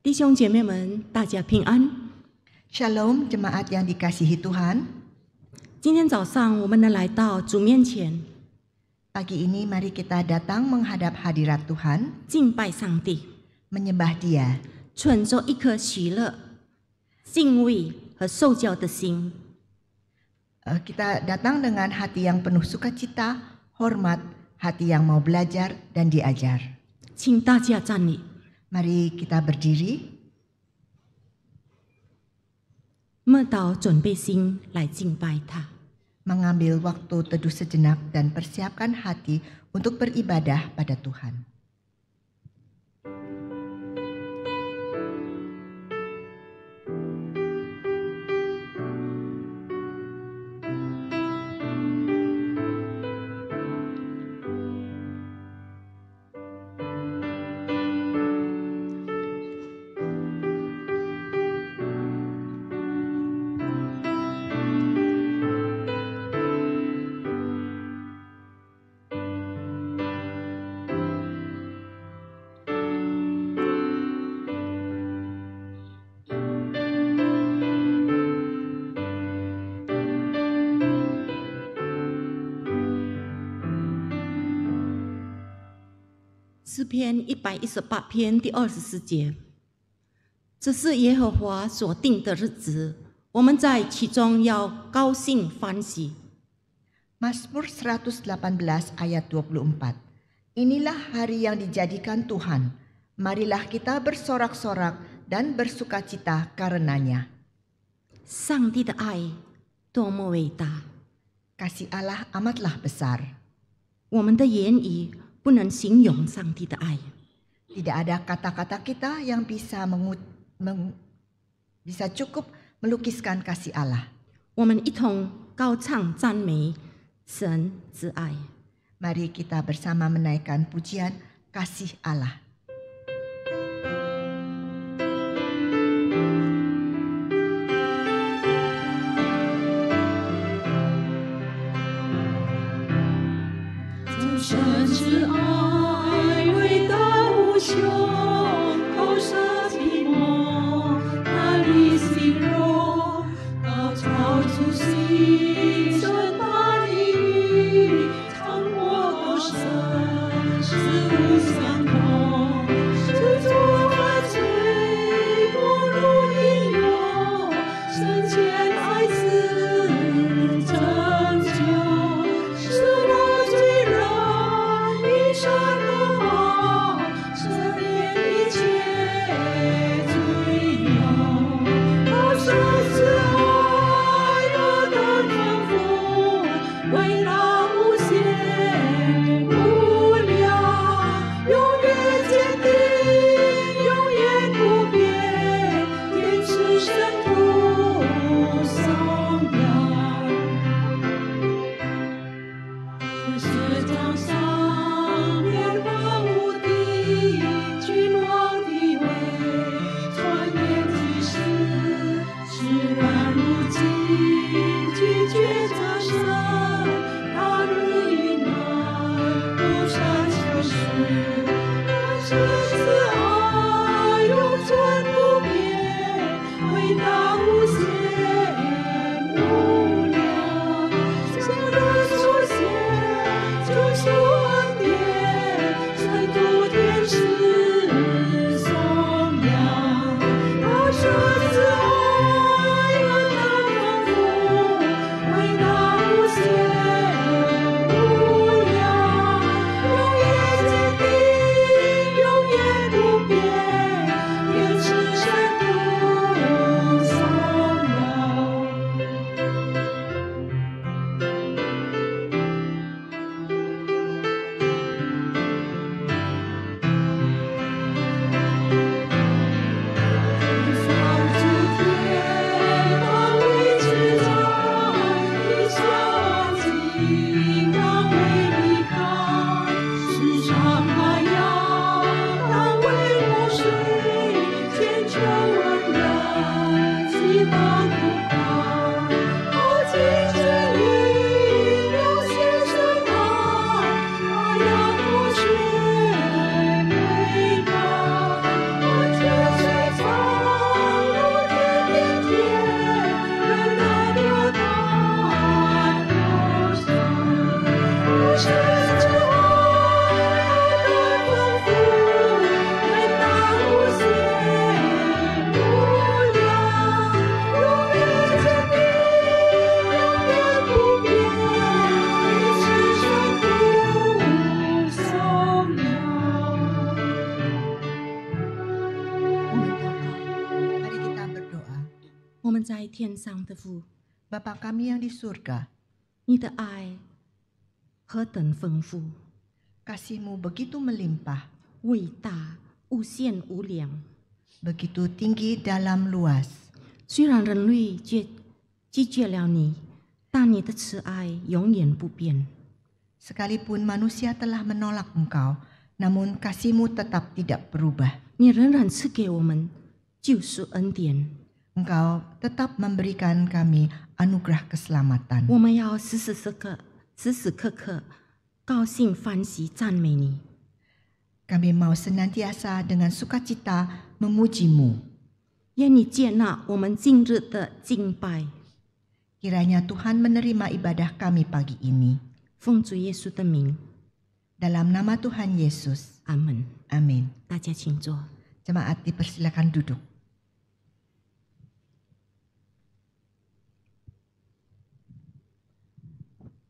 弟兄姐妹们，大家平安。Shalom jemaat yang dikasihi Tuhan. 今天早上我们能来到主面前， Pagi ini mari kita datang menghadap hadirat Tuhan, 敬拜上帝， menyembah Dia, 存着一颗喜乐、敬畏和受教的心。 Kita datang dengan hati yang penuh sukacita, hormat, hati yang mau belajar dan diajar. 请大家站立， Mari kita berdiri, 默祷准备心来敬拜他。 mengambil waktu teduh sejenak dan persiapkan hati untuk beribadah pada Tuhan.诗篇118篇第24节，这是耶和华所定的日子，我们在其中要高兴欢喜。 Mazmur 118 ayat 24. Inilah hari yang dijadikan Tuhan. Marilah kita bersorak-sorak dan bersukacita karenanya. 上帝的爱多么伟大， Kasih Allah amatlah besar. 我们的言语不能形容上帝的爱。 Tidak ada kata-kata kita yang bisa bisa cukup melukiskan kasih Allah. 我们一同高唱赞美神之爱。 Mari kita bersama menaikkan pujian kasih Allah. 在天上的父， Bapa kami yang di surga, 你的爱何等丰富、 kasih-Mu begitu melimpah, 伟大、无限无量。 begitu tinggi dalam luas. 虽然人类拒绝了你，但你的慈爱永远不变。 Sekalipun manusia telah menolak Engkau, namun kasih-Mu tetap tidak berubah. 你仍然赐给我们救赎恩典。 Engkau tetap memberikan kami anugerah keselamatan. 我们要时时刻刻高兴欢喜赞美你。 Kami mau senantiasa dengan sukacita memuji-Mu. 愿你接纳我们今日的敬拜， Kiranya Tuhan menerima ibadah kami pagi ini. 奉主耶稣的名， Dalam nama Tuhan Yesus. 阿门。 Amin. 大家请坐。 Jemaat dipersilakan duduk.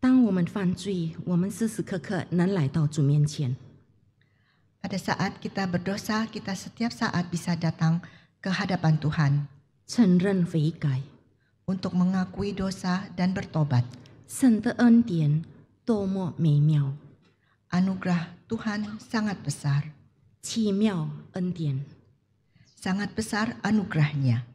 当我们犯罪，我们时时刻刻能来到主面前。 Pada saat kita berdosa, kita setiap saat bisa datang ke hadapan Tuhan 承认悔改， untuk mengakui dosa dan bertobat. 神的恩典多么美妙， Anugerah Tuhan sangat besar. 奇妙恩典。 Sangat besar anugerahnya. Tuhan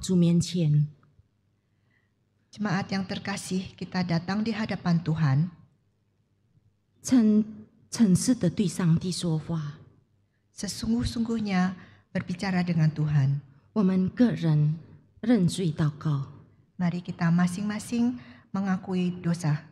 主面前， Jemaat yang terkasih, kita datang di hadapan Tuhan 诚实的对上帝说话。 sesungguh-sungguhnya berbicara dengan Tuhan. 我们个人认罪祷告， Mari kita masing-masing mengakui dosa.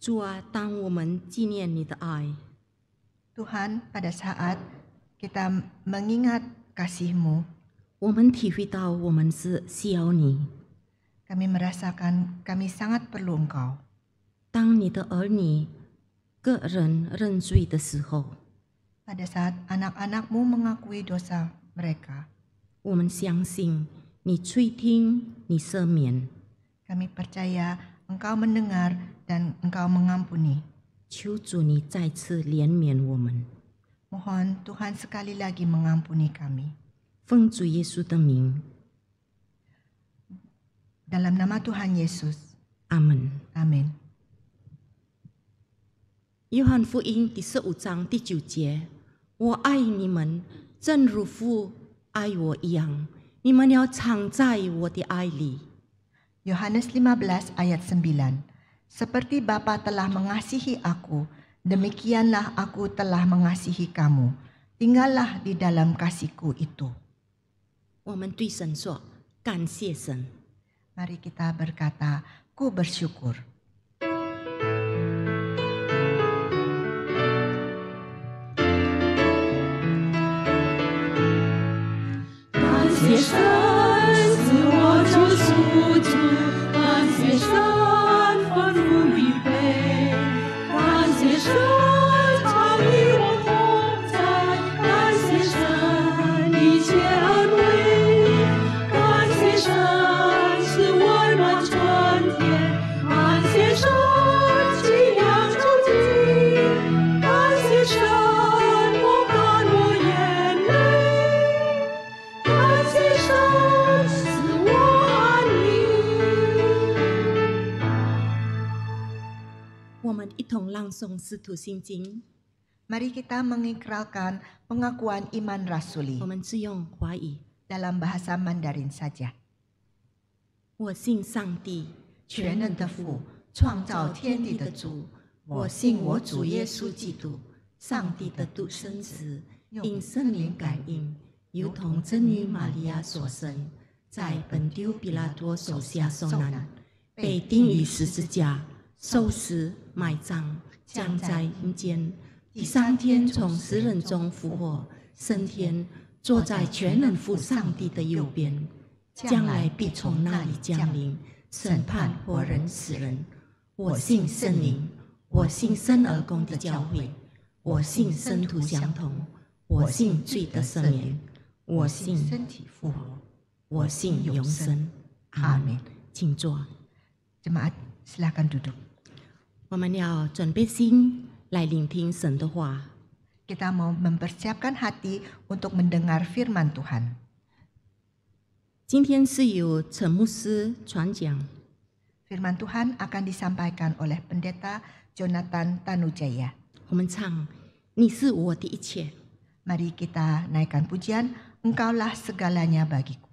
主啊，当我们纪念你的爱， Tuhan, pada saat kita mengingat kasih-Mu, 我们体会到我们是需要你， Kami merasakan kami sangat perlu Engkau. 当你的儿女个人认罪的时候， Pada saat anak-anak-Mu mengakui dosa mereka, 我们相信你垂听，你赦免。 kami percaya Engkau mendengar dan Engkau mengampuni. 求主你再次怜悯我们， Mohon Tuhan sekali lagi mengampuni kami. 奉主耶稣的名， Dalam nama Tuhan Yesus. 阿门。 Amin. 约翰福音第15章第9节：我爱你们，正如父爱我一样，你们要常在我的爱里。 Yohanes 15 ayat 9. Seperti Bapa telah mengasihi aku, demikianlah aku telah mengasihi kamu. Tinggallah di dalam kasihku itu. 我们对神说：感谢神。 Mari kita berkata, ku bersyukur. 感谢神赐我救赎主，感谢神丰富预备，感谢神常与我同在，感谢神一切安慰，感谢神是温暖春天，感谢神奇妙周济，感谢神抹干我眼泪。 感谢神赐我安宁。我们一同朗诵《使徒信经》， Mari kita mengikrarkan pengakuan iman 我 rasuli 们只用华语。 dalam bahasa Mandarin saja. 我信上帝，全能的父，创造天地的主，我信我主耶稣基督，上帝的独生子，因圣灵感应，由同真女玛利亚所生，在本丢比拉多手下受难，被钉于十字架，受死，埋葬，降在阴间，第三天从死人中复活，升天，坐在全能父上帝的右边，将来必从那里降临，审判活人死人。我信圣灵，我信生而公的教会，我信圣徒相同，我信罪的赦免，我信身体复活。我信永生。阿门。请坐。 Jemaat, silakan duduk. 我们要准备心来聆听神的话。 Kita mau mempersiapkan hati untuk mendengar firman Tuhan. 今天是由陈牧师传讲， Firman Tuhan akan disampaikan oleh Pendeta Jonathan Tanujaya. 我们唱：你是我的一切。 Mari kita naikkan pujian, Engkaulah segalanya bagiku.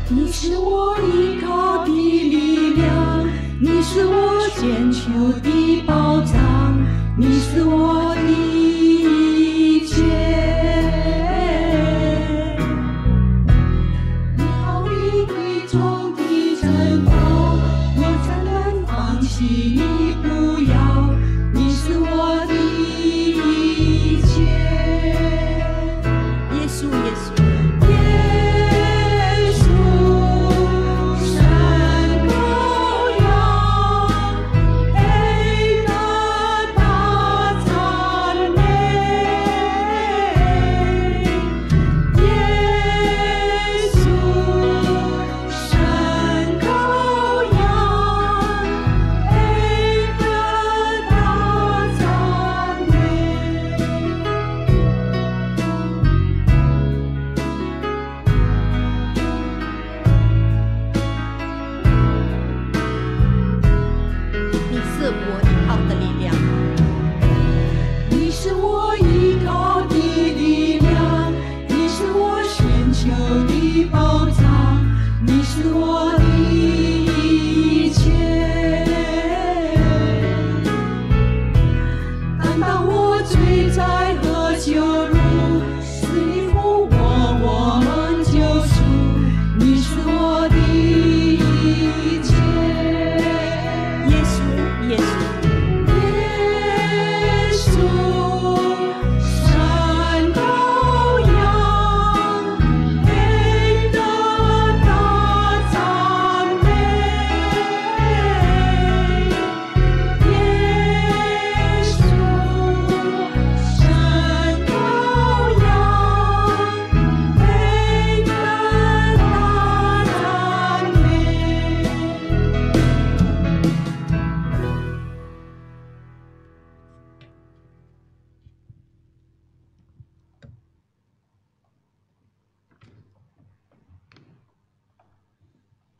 你是我依靠的力量，你是我寻求的宝藏，你是我的一切。你好比地中的珍宝，我怎能放弃你不要？你是我的一切。耶稣，耶稣。 耶稣，山羔羊，黑的大草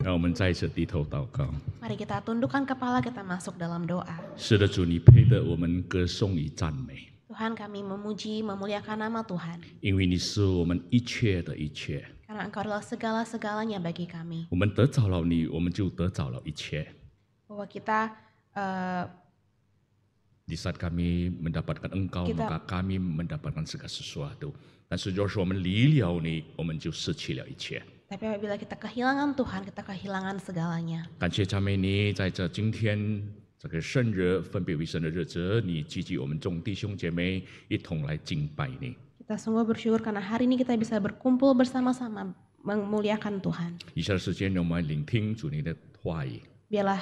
让我们再一次低头祷告。 Mari kita tundukkan kepala, kita masuk dalam doa. 是的，主，你配得我们歌颂与赞美， Tuhan, kami memuji, memuliakan nama Tuhan. 因为你是我们一切的一切。 Karena Engkau adalah segala-segalanya bagi kami. 我们得着了你，我们就得着了一切。 Bahwa kita Di saat kami mendapatkan Engkau, Kita- maka kami mendapatkan segala sesuatu. Dan sejauh 我们离了你，我们就失去了一切。 tapi apabila kita kehilangan Tuhan, kita kehilangan segalanya. 感谢赞美你，在这今天这个圣日分别为圣的日子，你聚集我们众弟兄姐妹一同来敬拜你。 Kita sungguh bersyukur karena hari ini kita bisa berkumpul bersama-sama memuliakan Tuhan. 以下的时间，让我们聆听主你的话语， Biarlah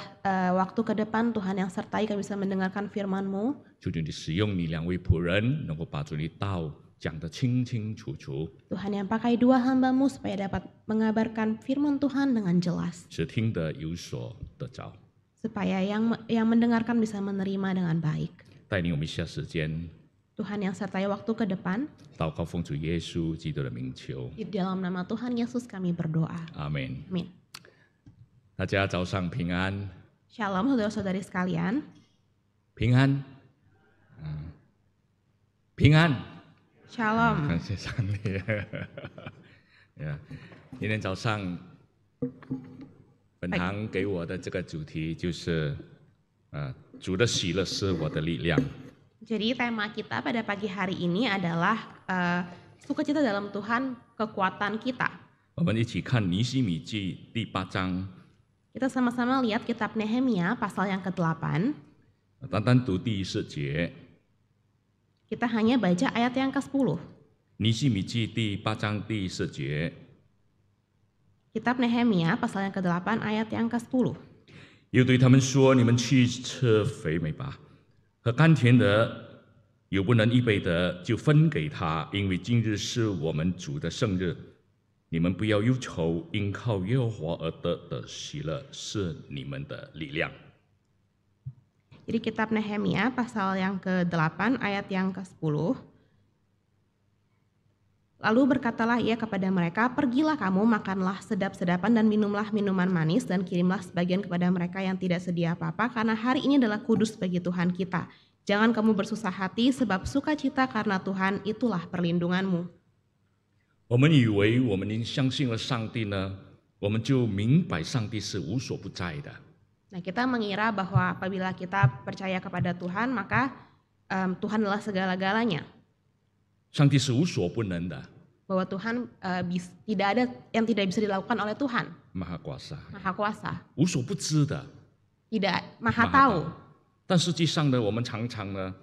waktu ke depan Tuhan yang sertai kami bisa mendengarkan firman-Mu. 求主你使用你两位仆人，能够把主你道讲得清清楚楚， Tuhan yang pakai 2 hamba-Mu supaya dapat mengabarkan firman Tuhan dengan jelas. 使听得有所得着。 Supaya yang mendengarkan bisa menerima dengan baik. 带领我们下时间， Tuhan yang sertai waktu ke depan. 祷告奉主耶稣基督的名求， Di dalam nama Tuhan Yesus kami berdoa. 阿门。 Amin. 大家早上平安， Shalom saudara-saudari sekalian. 平安，平安。 Shalom. 感谢上帝。呀，今天早上本堂给我的这个主题就是，主的喜乐是我的力量。 Jadi tema kita pada pagi hari ini adalah sukacita dalam Tuhan, kekuatan kita. 我们一起看尼希米记第8章， Kita sama-sama lihat kitab Nehemia pasal yang ke-8. 单单读第14节。 Kita hanya baca ayat yang ke-10. 尼希米记第8章第14节， Kitab Nehemia pasal yang ke-8 ayat yang ke-10. 又对他们说：“你们去吃肥美吧，和甘甜的，有不能预备的，就分给他，因为今日是我们主的圣日。你们不要忧愁，因靠耶和华而得的喜乐是你们的力量。” Jadi kitab Nehemia pasal yang ke-8 ayat yang ke-10. Lalu berkatalah ia kepada mereka, pergilah kamu, makanlah sedap-sedapan dan minumlah minuman manis dan kirimlah sebagian kepada mereka yang tidak sedia apa-apa, karena hari ini adalah kudus bagi Tuhan kita. Jangan kamu bersusah hati sebab sukacita karena Tuhan itulah perlindunganmu. 我们以为我们因相信了上帝呢，我们就明白上帝是无所不在的。 Nah, kita mengira bahwa apabila kita percaya kepada Tuhan, maka Tuhan adalah segala-galanya. 上帝是无所不能的， Bahwa Tuhan tidak ada yang tidak bisa dilakukan oleh Tuhan. Maha Kuasa， Maha kuasa, 无所不知的。 tidak maha tahu. 但实际上呢，我们常常呢，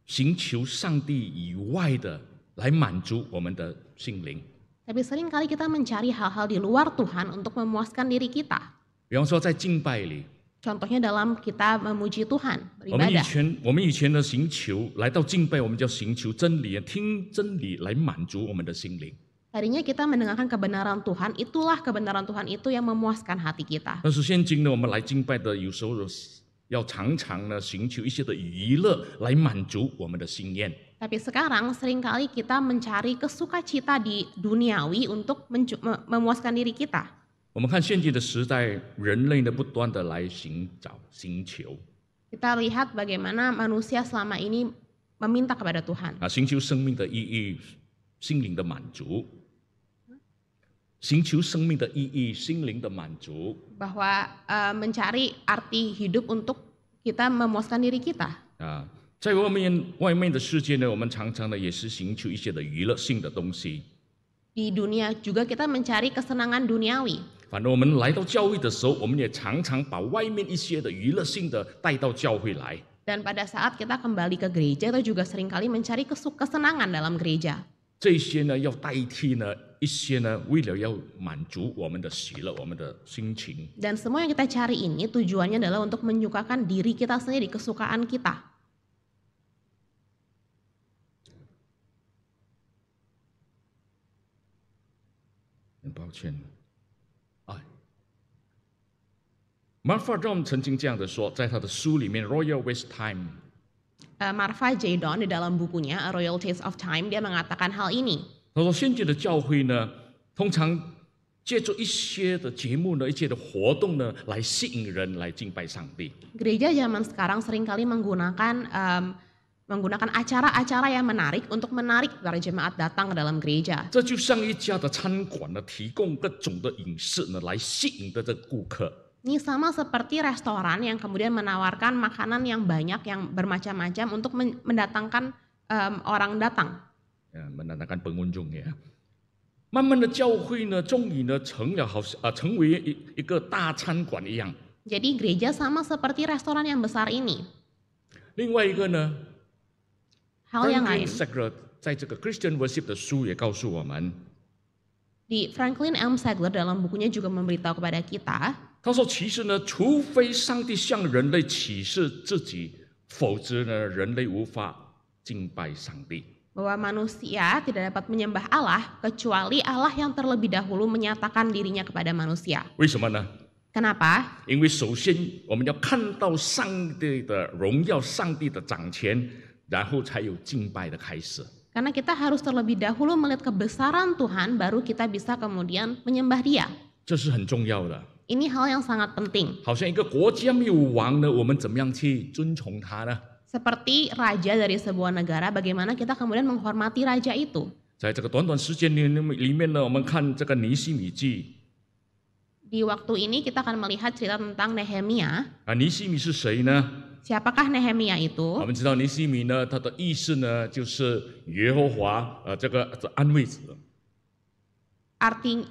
寻求上帝以外的来满足我们的心灵。 Tapi seringkali kita mencari hal-hal di luar Tuhan untuk memuaskan diri kita. 比方说，在敬拜里， Contohnya dalam kita memuji Tuhan, 我们以 beribadah. 前的寻求，来到敬拜，我们就要寻求真理，听真理来满足我们的心灵。 Tadinya kita mendengarkan kebenaran Tuhan, itulah kebenaran Tuhan itu yang memuaskan hati kita. 但是现今呢，我们来敬拜的有时候要常常呢寻求一些的娱乐来满足我们的心愿。 Tapi sekarang seringkali kita mencari kesukacita di duniawi untuk memuaskan diri kita. 我们看现今的时代，人类呢不断的来寻求， Kita lihat bagaimana manusia selama ini meminta kepada Tuhan. 寻求生命的意义、心灵的满足，寻求生命的意义、心灵的满足。 Bahwa mencari arti hidup untuk kita memuaskan diri kita. 在外面的世界呢，我们常常呢也是寻求一些的娱乐性的东西。 Di dunia juga kita mencari kesenangan duniawi. 反正我们来到教会的时候，我们也常常把外面一些的娱乐性的带到教会来。 Dan pada saat kita kembali ke gereja, kita juga seringkali mencari kesenangan dalam gereja. 这些呢，要代替呢一些呢，为了要满足我们的喜乐、我们的心情。 Dan semua yang kita cari ini tujuannya adalah untuk menyukakan diri kita sendiri, kesukaan kita. 很抱歉，Martha John 曾经这样的说，在他的书里面《Royal Waste Time》。 Martha Jadon di dalam bukunya A Royal Taste of Time dia mengatakan hal ini. 他说，现今的教会呢，通常借助一些的节目呢，一些的活动呢，来吸引人来敬拜上帝。 Gereja zaman sekarang seringkali menggunakan acara-acara yang menarik untuk menarik para jemaat datang ke dalam gereja. 这就像一家的餐馆呢，提供各种的饮食呢，来吸引的这个顾客。 Ini sama seperti restoran yang kemudian menawarkan makanan yang banyak yang bermacam-macam untuk mendatangkan orang datang. mendatangkan pengunjung ya. 慢慢的教会呢，终于呢成为一个大餐馆一样。 Jadi gereja sama seperti restoran yang besar ini. 另外一个呢 Hal yang Franklin lain. Segler 在这个 Christian Worship 的书也告诉我们， Di Franklin M. Segler dalam bukunya juga memberitahu kepada kita, 他说其实呢，除非上帝向人类启示自己，否则呢，人类无法敬拜上帝。 bahwa manusia tidak dapat menyembah Allah kecuali Allah yang terlebih dahulu menyatakan dirinya kepada manusia. 为什么呢？ Kenapa? 因为首先我们要看到上帝的荣耀，上帝的掌权，然后才有敬拜的开始。 Karena kita harus terlebih dahulu melihat kebesaran Tuhan, baru kita bisa kemudian menyembah Dia. 这是很重要的。 Ini hal yang sangat penting. 好像一个国家没有王呢，我们怎么样去尊崇他呢？ Seperti raja dari sebuah negara, bagaimana kita kemudian menghormati raja itu? 在这个短短时间里面呢，我们看这个尼希米记 Di waktu ini kita akan melihat cerita tentang Nehemia. 啊，尼希米是谁呢？ Siapakah Nehemia 我 itu? 们知道尼希米呢，他的意思呢就是耶和华这个安慰者。 Artinya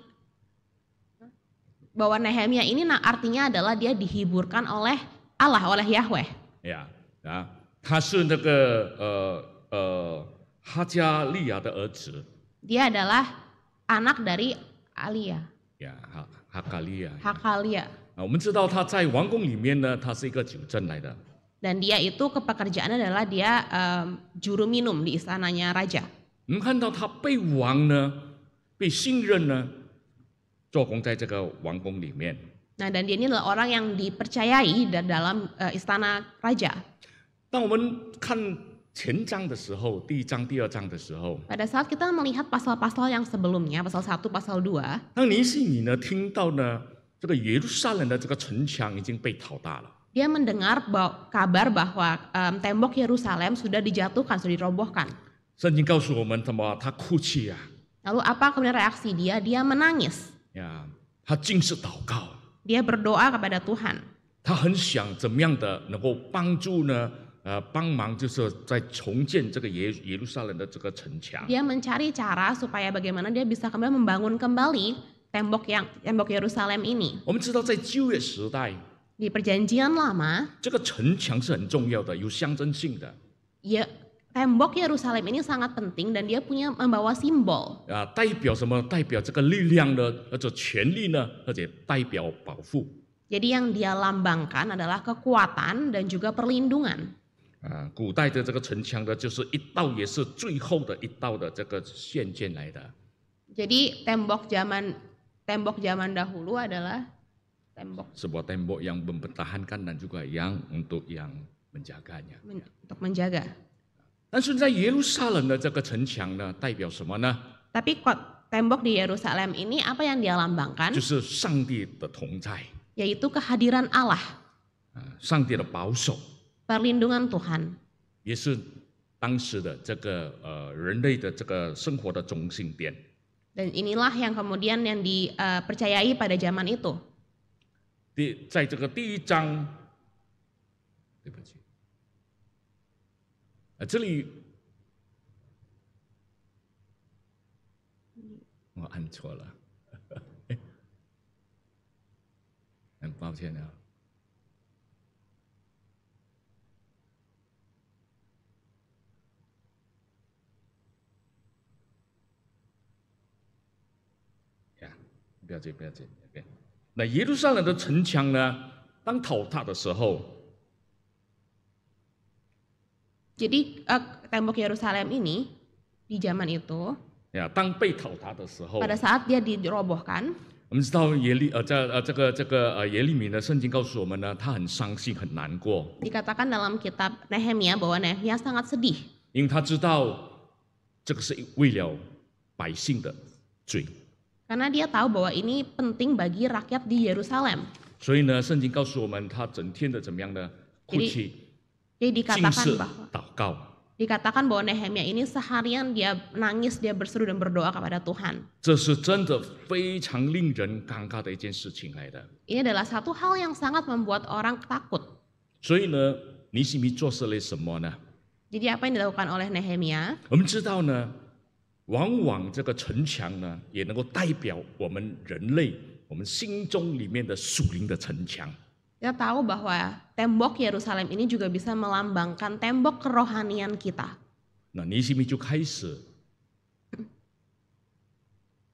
bahwa Nehemia ini artinya adalah dia dihiburkan oleh Allah, oleh Yahweh. 呀啊，他是那个哈加利亚的儿子 Dia adalah anak dari Alia, 呀，哈加利亚。 Hakalia. 啊，我们知道他在王宫里面呢，他是一个酒政来的。 Dan dia itu pekerjaannya adalah dia juru minum di istananya raja. 我们看到他被王呢，被信任呢，做工在这个王宫里面。 Nah, dan dia ini adalah orang yang dipercayai dalam istana raja. 当我们看前章的时候，第一章、第二章的时候， Pada saat kita melihat pasal-pasal yang sebelumnya, pasal 1, pasal 2, 当尼希米呢听到呢，这个耶路撒冷的这个城墙已经被讨大了， dia mendengar kabar bahwa tembok Yerusalem sudah dijatuhkan, sudah dirobohkan. 圣经告诉我们什么？他哭泣啊， Lalu apa kemudian reaksi dia? Dia menangis. 呀，他尽是祷告， Dia berdoa kepada Tuhan. 他很想怎么样的能够帮助呢？帮忙就是在重建这个耶路撒冷的这个城墙。 Dia mencari cara supaya bagaimana dia bisa kemudian membangun kembali tembok Yerusalem ini. 我们知道在旧约时代， Di Perjanjian Lama, 这个城墙是很重要的，有象征性的。 tembok Yerusalem ini sangat penting dan dia membawa simbol. 啊，代表什么？代表这个力量呢，或者权力呢，而且代表保护。 Jadi yang dia lambangkan adalah kekuatan dan juga perlindungan. 啊，古代的这个城墙呢，就是一道也是最后的一道的这个献建来的。 Jadi tembok zaman dahulu adalah tembok sebuah tembok yang mempertahankan dan juga yang untuk yang menjaganya. untuk menjaga. 但是在耶路撒冷的这个城墙呢，代表什么呢？ Tapi tembok di Yerusalem ini apa yang dia lambangkan? 就是上帝的同在， Yaitu kehadiran Allah, 上帝的保守， perlindungan Tuhan. 也是当时的这个人类的这个生活的中心点。 Dan inilah yang kemudian yang dipercayai pada zaman itu. 在这个第一章，对不起，这里我按错了，很抱歉啊。不要紧，不要紧。OK， 那耶路撒冷的城墙呢？当倒塌的时候， Jadi tembok Yerusalem ini di zaman itu, 呀，当被倒塌的时候， pada saat dia dirobohkan, 我们知道耶利米呢，圣经告诉我们呢，他很伤心，很难过， dikatakan dalam kitab Nehemia bahwa Nehemia sangat sedih. 因为他知道这个是为了百姓的罪。Karena dia tahu bahwa ini penting bagi rakyat di Yerusalem. 所以呢，圣经告诉我们，他整天的怎么样呢？哭泣、 Jadi 禁 dikatakan 食、 bahwa 祷告。 Dikatakan bahwa Nehemia ini seharian dia nangis, dia berseru dan berdoa kepada Tuhan. 这是真的非常令人尴尬的一件事情来的。 Ini adalah satu hal yang sangat membuat orang takut. 所以呢，尼希米做事了什么呢？ Jadi apa yang dilakukan oleh Nehemia? 我们知道呢，往往这个城墙呢，也能够代表我们人类我们心中里面的属灵的城墙。 Kita tahu bahwa tembok Yerusalem ini juga bisa melambangkan tembok kerohanian kita. 那尼希米就开始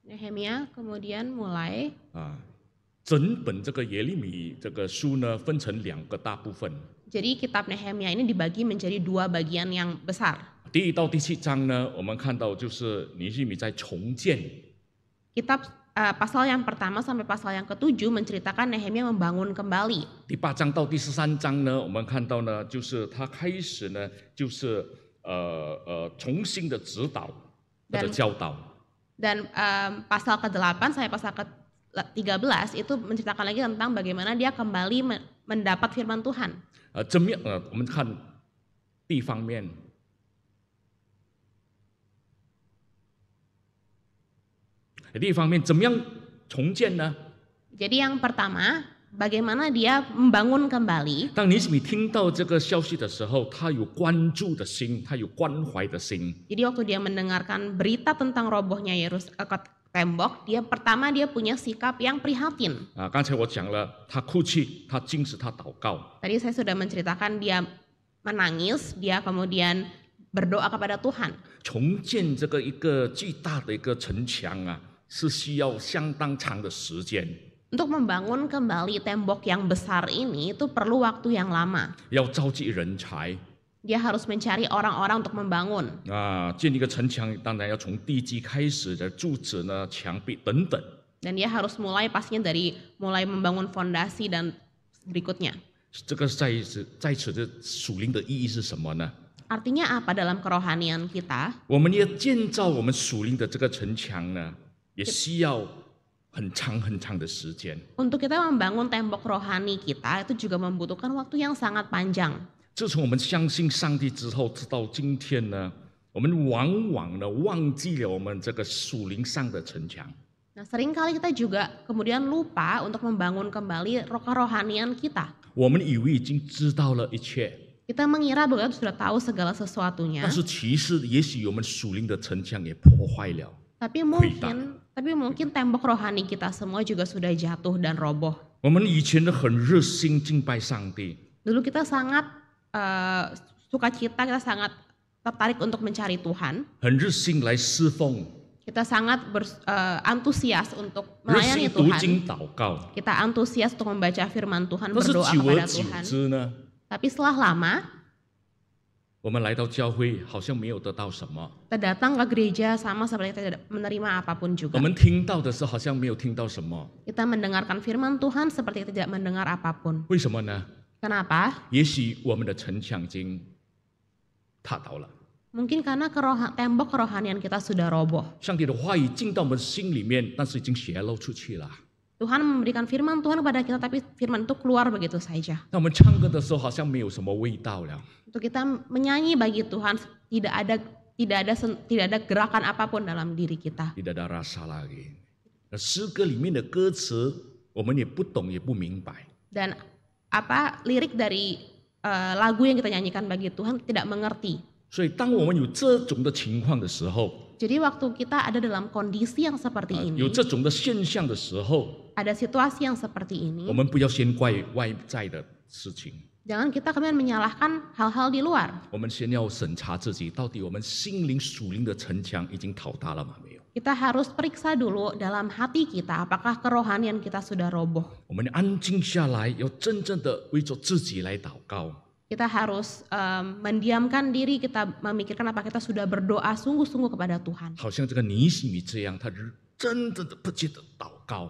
Nehemia kemudian mulai 整本这个耶利米这个书呢，分成2个大部分。 Jadi kitab Nehemia ini dibagi menjadi 2 bagian yang besar. 第1到第7章呢，我们看到就是尼希米在重建。 Kitab pasal yang pertama sampai pasal yang ke-7 menceritakan Nehemia membangun kembali. 第8章到第13章呢，我们看到呢，就是他开始呢，就是重新的指导或者教导。 Dan pasal ke-8 sampai pasal ke-13 itu menceritakan lagi tentang bagaimana dia kembali mendapat firman Tuhan. 怎么样？我们看第一方面。 第一方面，怎么样重建呢？ Jadi yang pertama, bagaimana dia membangun kembali. 当尼希米听到这个消息的时候，他有关注的心，他有关怀的心。 Jadi waktu dia mendengarkan berita tentang robohnya tembok, dia punya sikap yang prihatin. 刚才我讲了，他哭泣，他禁食，他祷告。 Tadi saya sudah menceritakan dia menangis, dia kemudian berdoa kepada Tuhan. 重建这个一个巨大的一个城墙啊，是需要相当长的时间。 Untuk membangun kembali tembok yang besar ini itu perlu waktu yang lama. 要召集人才 Dia harus mencari orang-orang untuk membangun. 建立一个城墙，当然要从地基开始的柱子呢、墙壁等等。 Dan dia harus mulai pastinya dari mulai membangun fondasi dan berikutnya. 这个在此的属灵的意义是什么呢？ Artinya apa dalam kerohanian kita? 我们要建造我们属灵的这个城墙呢，也需要很长很长的时间。 Untuk kita membangun tembok rohani kita itu juga membutuhkan waktu yang sangat panjang. 自从我们相信上帝之后，直到今天呢，我们往往呢忘记了我们这个属灵上的城墙。 Nah, seringkali kita juga kemudian lupa untuk membangun kembali kerohanian kita. 我们以为已经知道了一切， Kita mengira bahwa kita sudah tahu segala sesuatunya. 但是其实也许我们属灵的城墙也破坏了。 Tapi mungkin tembok rohani kita semua juga sudah jatuh dan roboh. 我们以前呢很热心敬拜上帝， Dulu kita sangat sukacita, kita sangat tertarik untuk mencari Tuhan. 很热心来侍奉， Kita sangat antusias untuk 热 melayani 心读 Tuhan. 经祷告。 Kita antusias untuk membaca firman Tuhan, 但是 berdoa 久而 kepada 久 Tuhan. 之呢， Tapi setelah lama, 我们来到教会好像没有得到什么， kita datang ke gereja sama seperti kita tidak menerima apapun 我 juga. 们听到的是好像没有听到什么， Kita mendengarkan firman Tuhan seperti kita tidak mendengar apapun. 为什么呢？ Kenapa? 也许我们的城墙已经塌倒了。 Mungkin karena tembok kerohanian kita sudah roboh. 上帝的话语进到我们心里面，但是已经泄露出去了。 Tuhan memberikan firman Tuhan kepada kita, tapi firman itu keluar begitu saja. 那我们唱歌的时候好像没有什么味道了。 Untuk kita menyanyi bagi Tuhan tidak ada gerakan apapun dalam diri kita. Tidak ada rasa lagi。那诗歌里面的歌词，我们也不懂也不明白。 Dan lirik dari lagu yang kita nyanyikan bagi Tuhan tidak mengerti. 所以当我们有这种的情况的时候， Jadi waktu kita ada dalam kondisi yang seperti ini, 有这种的现象的时候， ada situasi yang seperti 我 ini, 们不要先怪外在的事情， jangan kita kemudian menyalahkan hal-hal di luar. 我们先要审查自己，到底我们心灵属灵的城墙已经倒塌了吗？没有。 Kita harus periksa dulu dalam hati kita apakah kerohanian kita sudah roboh. 我们安静下来，要真正的为着自己来祷告。 Kita harus mendiamkan diri, kita memikirkan apa kita sudah berdoa sungguh-sungguh kepada Tuhan. 好像这个尼希米这样，他真正的不记得祷告，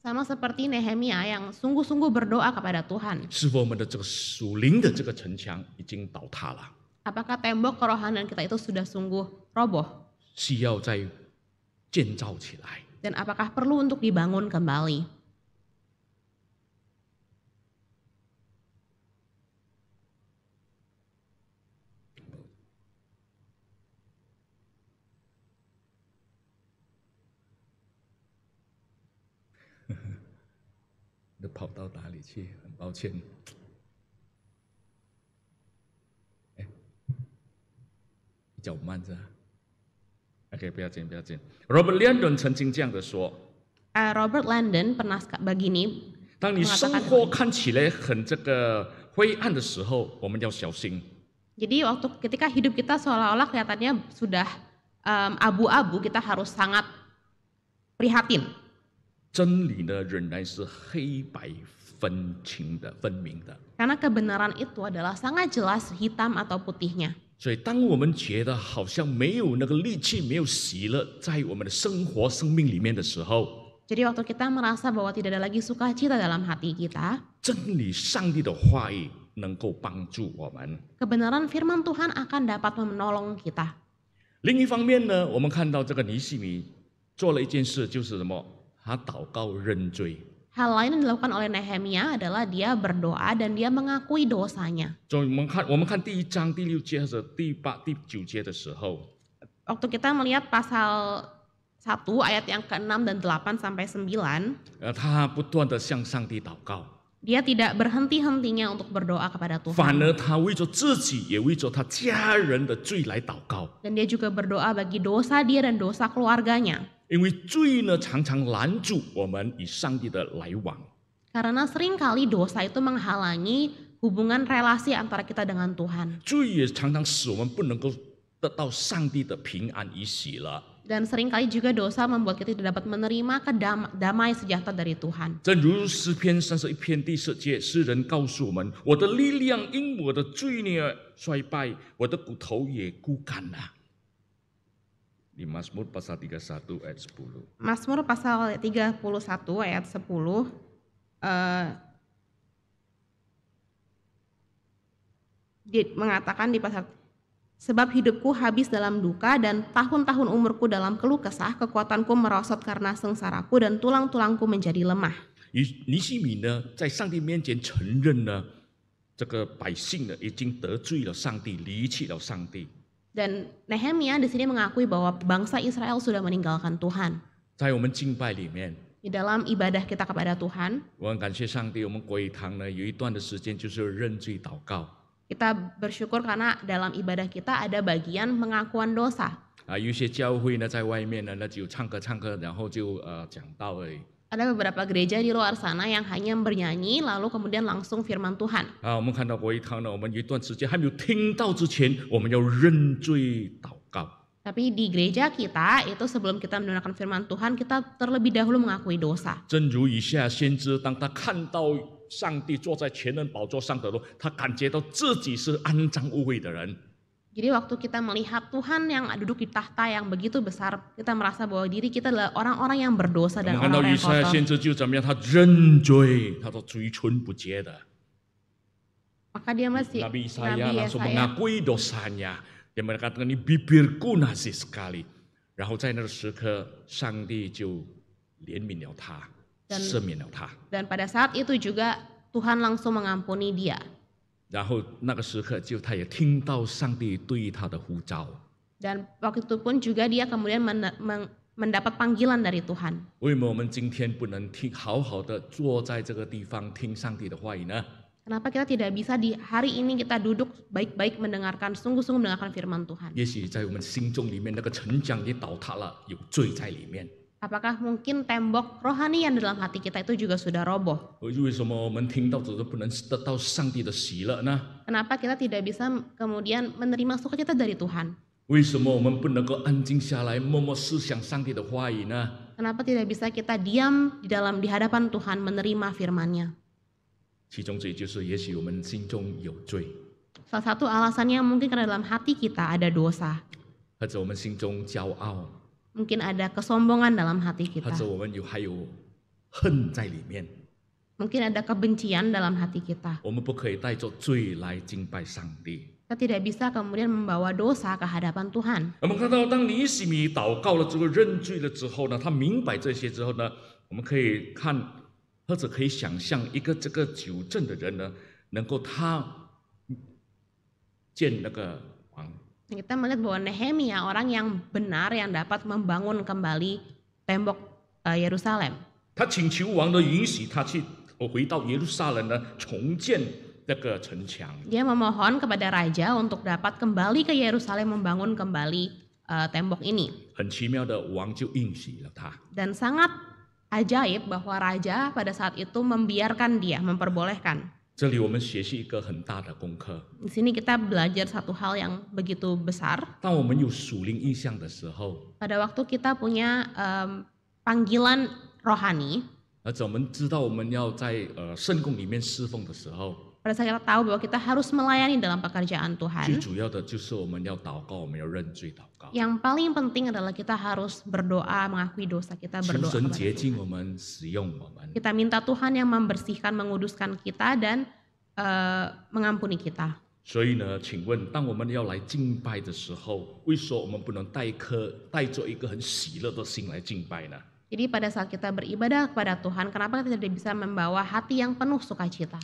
Sama seperti Nehemia yang sungguh-sungguh berdoa kepada Tuhan. 是否我们的这个属灵的这个城墙已经倒塌了？ Apakah tembok kerohanian kita itu sudah sungguh roboh? 需要再建造起来。Dan apakah perlu untuk dibangun kembali? Dia 跑到哪里去？很抱歉。比较慢是吧 ？OK， 不要紧，不要紧。Robert Landon 曾经这样的说 Robert Landon pernah begini 当你生 mengatakan 活看起来很这个灰暗的时候，我们要小心。 Jadi ketika hidup kita seolah-olah kelihatannya sudah abu-abu, kita harus sangat prihatin. 真理呢，仍然是黑白分清的、分明的。 Karena kebenaran itu adalah sangat jelas hitam atau putihnya. 所以，当我们觉得好像没有那个力气、没有喜乐在我们的生活、生命里面的时候， Jadi waktu kita merasa bahwa tidak ada lagi sukacita dalam hati kita, 真理、上帝的话语能够帮助我们。 kebenaran firman Tuhan akan dapat menolong kita. 另一方面呢，我们看到这个尼西米做了一件事，就是什么？他祷告认罪。 Hal lain yang dilakukan oleh Nehemia adalah dia berdoa dan dia mengakui dosanya. 所以我们看第1章第6节或者第8、第9节的时候， Waktu kita melihat pasal 1 ayat yang ke-6 dan 8 sampai 9, 他不断的向上帝祷告， dia tidak berhenti-hentinya untuk berdoa kepada 反 Tuhan. 而他为着自己，也为着他家人的罪来祷告。 Dan dia juga berdoa bagi dosa dia dan dosa keluarganya. 因为罪呢，常常拦住我们与上帝的来往。 Karena seringkali dosa itu menghalangi hubungan relasi antara kita dengan Tuhan. 罪也常常使我们不能够得到上帝的平安与喜乐。 Dan seringkali juga dosa membuat kita tidak dapat menerima damai sejahtera dari Tuhan. 正如诗篇31篇第10节，诗人告诉我们：“我的力量因我的罪孽衰败，我的骨头也枯干了。” Di Mazmur pasal 31 ayat 10. Mazmur pasal 31 ayat 10 mengatakan di pasal, sebab hidupku habis dalam duka dan tahun-tahun umurku dalam keluh kesah, kekuatanku merosot karena sengsaraku dan tulang-tulangku menjadi lemah. 尼西米呢，在上帝面前承认呢，这个百姓呢已经得罪了上帝，离弃了上帝。 Dan Nehemia di sini mengakui bahwa bangsa Israel sudah meninggalkan Tuhan. 在我们敬拜里面， Di dalam ibadah kita kepada Tuhan, 我很感谢上帝，我们国语堂呢有一段的时间就是认罪祷告。 kita bersyukur karena dalam ibadah kita ada bagian pengakuan dosa. 有一些教会呢在外面呢，那就唱歌，然后就讲道而已。 Ada beberapa gereja di luar sana yang hanya bernyanyi lalu kemudian langsung firman Tuhan. 我们看到国语堂呢，我们有一段时间还没有听到之前，我们要认罪祷告。 Tapi di gereja kita itu sebelum kita mendengarkan firman Tuhan, kita terlebih dahulu mengakui dosa. 正如以下先知，当他看到上帝坐在全能宝座上的时候，他感觉到自己是肮脏污秽的人。 Jadi waktu kita melihat Tuhan yang duduk di tahta yang begitu besar, kita merasa bahwa diri kita adalah orang-orang yang berdosa 我 dan 们看到 orang-orang 以 yang 赛亚 kotor. 先知就怎么样，他认罪，他说嘴唇不洁的。 Maka dia masih Nabi Yesaya Nabi langsung Yesaya mengakui dosanya. Dia mengatakan ini bibirku najis sekali. 然后在那个时刻，上帝就怜悯了他， Dan 赦免了他。 dan pada saat itu juga Tuhan langsung mengampuni dia. 然后那个时刻，他也听到上帝对他的呼召。 Dan waktu itu pun juga dia kemudian mendapat panggilan dari Tuhan. 为什么我们今天不能好好的坐在这个地方听上帝的话语呢？ Kenapa kita tidak bisa di hari ini kita duduk baik-baik mendengarkan, sungguh-sungguh mendengarkan firman Tuhan? 也许在我们心中里面那个城墙也倒塌了，有罪在里面。 Apakah mungkin tembok rohani yang dalam hati kita itu juga sudah roboh? 为什么我们听到只是不能得到上帝的喜乐呢？ Kenapa kita tidak bisa kemudian menerima sukacita dari Tuhan? 为什么我们不能够安静下来，默默思想上帝的话语呢？ Kenapa tidak bisa kita diam di hadapan Tuhan menerima firman-Nya? 其中之一就是，也许我们心中有罪， Salah satu alasannya mungkin karena dalam hati kita ada dosa. 或者我们心中骄傲， Mungkin ada kesombongan dalam hati 或 kita. 者我们还有恨在里面。 Mungkin ada kebencian dalam hati kita. 我们不可以带着罪来敬拜上帝。Kita tidak bisa kemudian membawa dosa ke hadapan Tuhan. 我们看到，当尼西米祷告了之后、认罪了之后呢，他明白这些之后呢，我们可以看或者可以想象一个这个久正的人呢，能够他见那个王。 Kita melihat bahwa Nehemia orang yang benar yang dapat membangun kembali tembok Yerusalem. 他请求王的允许，他去回到耶路撒冷呢，重建那个城墙。 Dia memohon kepada raja untuk dapat kembali ke Yerusalem membangun kembali tembok ini. 很奇妙的，王就应许了他。 Dan sangat ajaib bahwa raja pada saat itu membiarkan dia, memperbolehkan. 这里我们学习一个很大的功课。 Di sini kita belajar satu hal yang begitu besar. 当我们有属灵意象的时候， Pada waktu kita punya panggilan rohani, 而且我们知道我们要在圣宫里面侍奉的时候， pada saat kita tahu bahwa kita harus melayani dalam pekerjaan 最 Tuhan, 主要的就是我们要祷告，我们要认罪祷告， yang paling penting adalah kita harus berdoa, mengakui dosa kita, 求 berdoa 神 kepada 洁 Tuhan. 净我们，使用我们。 Kita minta Tuhan yang membersihkan, menguduskan kita dan mengampuni kita. 所以呢，请问，当我们要来敬拜的时候，为什么我们不能带着一个很喜乐的心来敬拜呢？ Jadi pada saat kita beribadah kepada Tuhan, kenapa kita tidak bisa membawa hati yang penuh sukacita?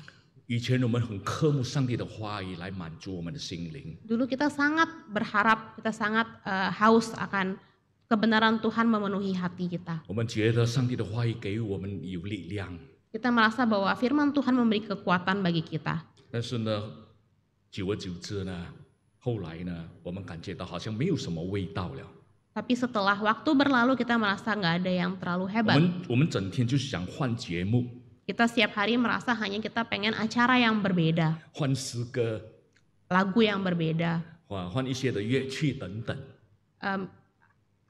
以前我们很渴慕上帝的话语来满足我们的心灵， Dulu kita sangat berharap, kita sangat haus akan kebenaran Tuhan memenuhi hati kita. 我们觉得上帝的话语给予我们有力量， Kita merasa bahwa firman Tuhan memberi kekuatan bagi kita. 但是呢，久而久之呢，后来呢，我们感觉到好像没有什么味道了。 Tapi setelah waktu berlalu kita merasa nggak ada yang terlalu hebat. 我们整天就想换节目， Kita setiap hari merasa hanya kita pengen acara yang berbeda, 换诗歌， lagu yang berbeda, 换一些的乐器等等。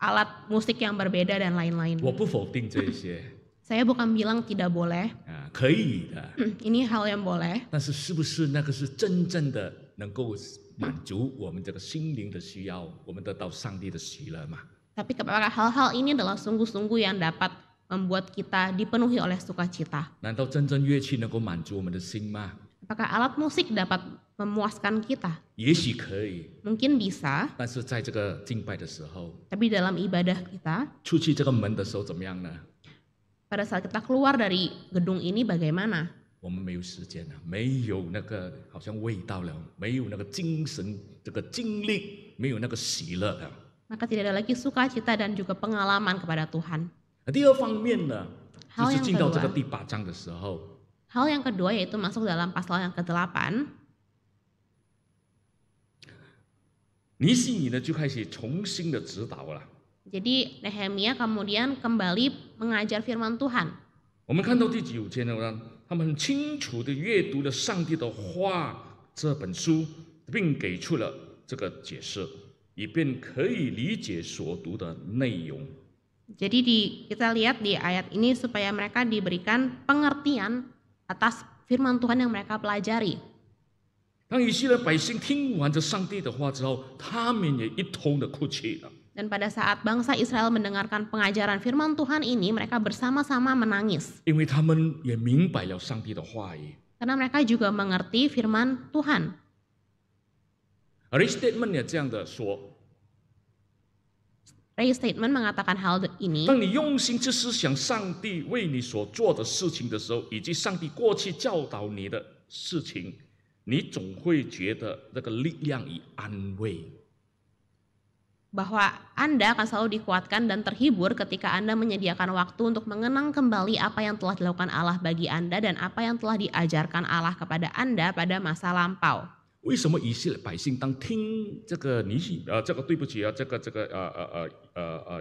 alat musik yang berbeda dan lain-lain. 我不否定这些 Saya bukan bilang tidak boleh, 啊，可以的。 ini hal yang boleh. 但是是不是那个是真正的能够满足我们这个心灵的需要，我们得到上帝的喜乐嘛？ Tapi apakah hal-hal ini adalah sungguh-sungguh yang dapat membuat kita dipenuhi oleh sukacita? 难道真正乐器能够满足我们的心吗？ Apakah alat musik dapat memuaskan kita? 也许可以， Mungkin bisa, 但是在这个敬拜的时候， tapi dalam ibadah kita, 出去这个门的时候怎么样呢？ pada saat kita keluar dari gedung ini bagaimana? 我们没有时间了，没有那个好像味道了，没有那个精神这个精力，没有那个喜乐了。 Maka tidak ada lagi sukacita dan juga pengalaman kepada Tuhan. 第二方面呢，就 好 是 yang 进到这个 kedua 第8章的时候， Hal yang kedua yaitu masuk dalam pasal yang ke-8. 尼西米呢就开始重新的指导了。 Jadi Nehemia kemudian kembali mengajar firman Tuhan. 我们看到第9节呢，他们很清楚的阅读了上帝的话这本书，并给出了这个解释，以便可以理解所读的内容。 Jadi kita lihat di ayat ini supaya mereka diberikan pengertian atas firman Tuhan yang mereka pelajari. 当以色列百姓听完这上帝的话之后，他们也一同的哭泣了。 Dan pada saat bangsa Israel mendengarkan pengajaran firman Tuhan ini, mereka bersama-sama menangis. 因为他们也明白了上帝的话语。 Karena mereka juga mengerti firman Tuhan.而 statement 也这样的说： Ray Statement mengatakan hal ini. 当你用心去思想上帝为你所做的事情的时候，以及上帝过去教导你的事情，你总会觉得那个力量与安慰。 Bahwa Anda akan selalu dikuatkan dan terhibur ketika Anda menyediakan waktu untuk mengenang kembali apa yang telah dilakukan Allah bagi Anda dan apa yang telah diajarkan Allah kepada Anda pada masa lampau. 为什么以色列百姓当听这个这个对不起啊，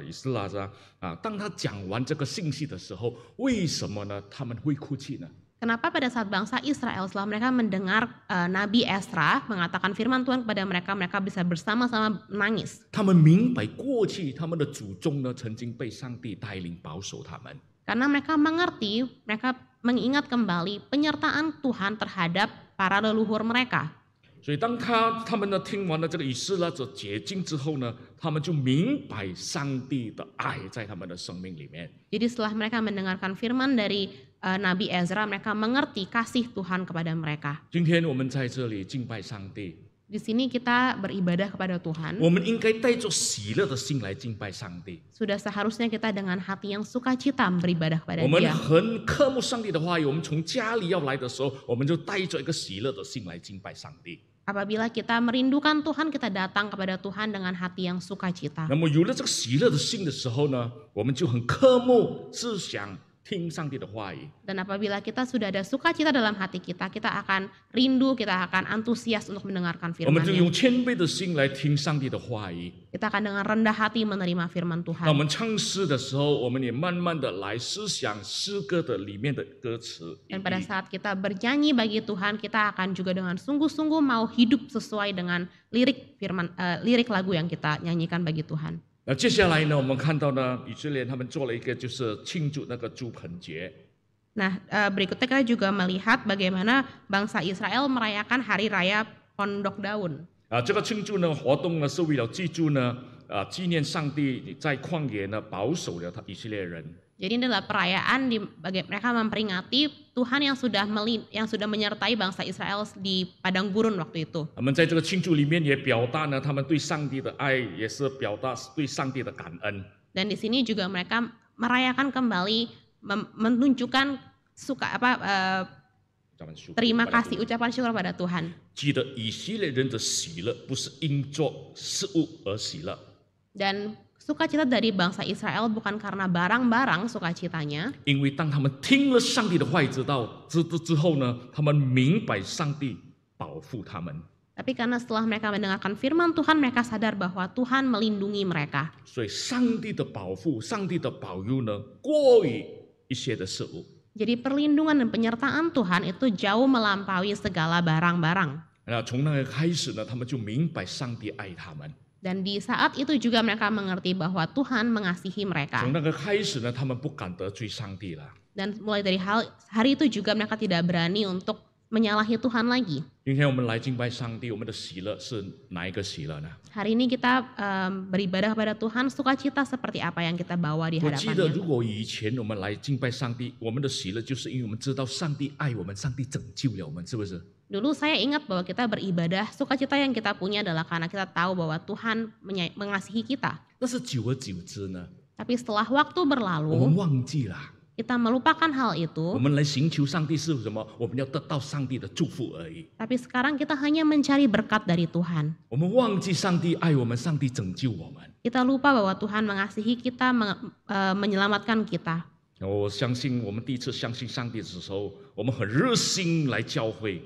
以斯拉是吧？当他讲完这个信息的时候，为什么呢？他们会哭泣呢？ Kenapa pada saat bangsa Israel setelah mereka mendengar Nabi Ezra mengatakan firman Tuhan kepada mereka, mereka bisa bersama-sama menangis. 他们明白过去他们的祖宗呢，曾经被上帝带领保守他们。 Karena mereka mengerti, mereka mengingat kembali penyertaan Tuhan terhadap para leluhur mereka. 所以当他们呢听完了这个以斯拉者解经之后呢，他们就明白上帝的爱在他们的生命里面。 Jadi setelah mereka mendengarkan firman dari Nabi Ezra, mereka mengerti kasih Tuhan kepada mereka. 今天我们在这里敬拜上帝， Di sini kita beribadah kepada Tuhan. 我们应该带着喜乐的心来敬拜上帝。 Sudah seharusnya kita dengan hati yang sukacita beribadah kepada 我们 Dia. 很渴慕上帝的话语，我们从家里要来的时候，我们就带着一个喜乐的心来敬拜上帝。 Apabila kita merindukan Tuhan, kita datang kepada Tuhan dengan hati yang sukacita. 那么有了这个喜乐的心的时候呢，我们就很渴慕思想听上帝的话语。 Dan apabila kita sudah ada sukacita dalam hati kita, kita akan rindu, kita akan antusias untuk mendengarkan 我们就 firman-Nya. 用谦卑的心来听上帝的话语。 Kita akan dengan rendah hati menerima firman 当我 Tuhan. 们唱诗的时候，我们也慢慢的来思想诗歌的里面的歌词。 Dan pada saat kita bernyanyi bagi Tuhan, kita akan juga dengan sungguh-sungguh mau hidup sesuai dengan lirik lagu yang kita nyanyikan bagi Tuhan. 那接下来呢，我们看到呢，以色列他们做了一个就是庆祝那个住棚节。 Nah, berikutnya kita juga melihat bagaimana bangsa Israel merayakan hari raya Pondok Daun. 这个庆祝呢活动呢是为了记住呢，纪念上帝在旷野呢保守了以色列人。 Jadi ini adalah perayaan mereka memperingati Tuhan yang sudah menyertai bangsa Israel di padang gurun waktu itu. 他们在这个庆祝里面也表达呢他们对上帝的爱，也是表达对上帝的感恩。 Dan di sini juga mereka merayakan kembali menunjukkan terima kasih, ucapan syukur pada Tuhan. 记得以色列人的喜乐不是因做事物而喜乐。 Dan sukacita dari bangsa Israel bukan karena barang-barang sukacitanya, 因为当他们听了上帝的话语之后呢，他们明白上帝保护他们， tapi karena setelah mereka mendengarkan firman Tuhan, mereka sadar bahwa Tuhan melindungi mereka. 所以上帝的保护、上帝的保佑呢，过于一些的事物。 Jadi perlindungan dan penyertaan Tuhan itu jauh melampaui segala barang-barang. 那从那个开始呢，他们就明白上帝爱他们。 Dan di saat itu juga mereka mengerti bahwa Tuhan mengasihi mereka. 从那个开始呢，他们不敢得罪上帝了。 Dan mulai dari hari itu juga mereka tidak berani untuk menyalahi Tuhan lagi. 今天我们来敬拜上帝，我们的喜乐是哪一个喜乐呢？ Hari ini kita beribadah kepada Tuhan, sukacita seperti apa yang kita bawa di 我记得 hadapannya. 如果以前我们来敬拜上帝，我们的喜乐就是因为我们知道上帝爱我们，上帝拯救了我们，是不是？ Dulu saya ingat bahwa kita beribadah, sukacita yang kita punya adalah karena kita tahu bahwa Tuhan mengasihi kita. 但是久而久之呢， Tapi setelah waktu 我们 berlalu, 忘记了。 kita melupakan hal 我 itu. 们来寻求上帝是什么？我们要得到上帝的祝福而已。 Tapi sekarang kita hanya mencari berkat dari Tuhan. 我们忘记上帝爱我们，上帝拯救我们。 Kita lupa bahwa Tuhan mengasihi kita, menyelamatkan kita. 我相信我们第一次相信上帝的时候，我们很热心来教会，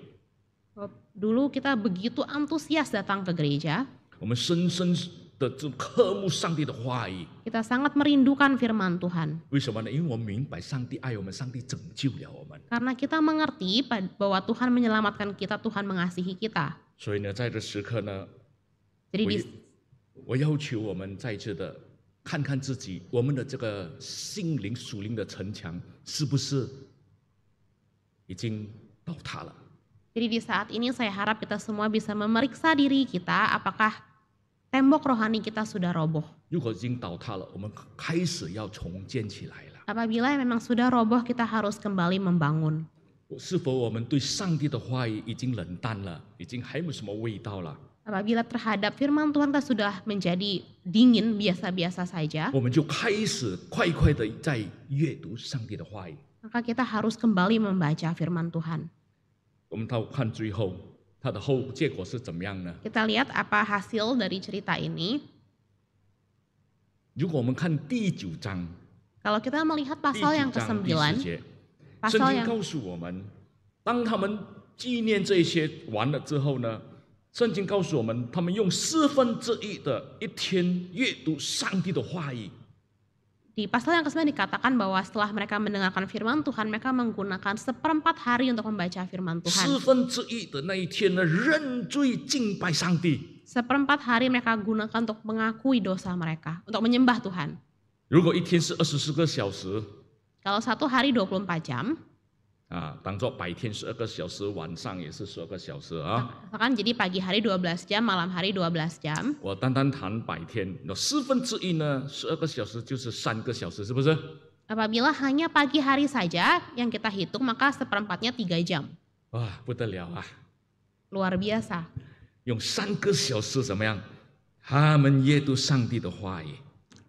Dulu kita begitu antusias datang ke gereja. 我们深深的渴慕上帝的话语。 Kita sangat merindukan firman Tuhan. 为什么呢？因为我们明白上帝爱我们，上帝拯救了我们。 Karena kita mengerti bahwa Tuhan menyelamatkan kita, Tuhan mengasihi kita. 所以呢，在这时刻呢， Jadi 我要求我们再次的看看自己，我们的这个心灵属灵的城墙是不是已经倒塌了？ Jadi di saat ini saya harap kita semua bisa memeriksa diri kita, apakah tembok rohani kita sudah roboh. 如果已经倒塌了，我们开始要重建起来了。 Apabila memang sudah roboh, kita harus kembali membangun. 是否我们对上帝的话语已经冷淡了，已经还没有什么味道了？ Apabila terhadap firman Tuhan kita sudah menjadi dingin, biasa-biasa saja, 我们就开始快快的在阅读上帝的话语。 maka kita harus kembali membaca firman Tuhan. 我们到看最后，它的结果是怎么样呢？ Kita lihat apa hasil dari cerita ini. 如果我们看第9章， Kalau kita melihat 第 pasal 9 yang 章第 ke-9, 10节，圣 pasal 经 yang 告诉我们，当他们纪念这些完了之后呢，圣经告诉我们，他们用1/4的一天阅读上帝的话语。 di pasal yang ke-9 dikatakan bahwa setelah mereka mendengarkan firman Tuhan, mereka menggunakan 1/4 hari untuk membaca firman Tuhan. 1/4的那一天呢，认罪敬拜上帝。 1/4 hari mereka gunakan untuk mengakui dosa mereka, untuk menyembah Tuhan. 如果一天是24个小时， Kalau satu hari 24 jam, 当做白天12个小时，晚上也是12个小时啊。 misalkan jadi pagi hari 12 jam, malam hari 12 jam. 我单单谈白天，那1/4呢，12个小时就是3个小时，是不是？ Apabila hanya pagi hari saja yang kita hitung, maka 1/4-nya 3 jam. 哇，不得了啊！ Luar biasa. 用3个小时怎么样？他们阅读上帝的话语。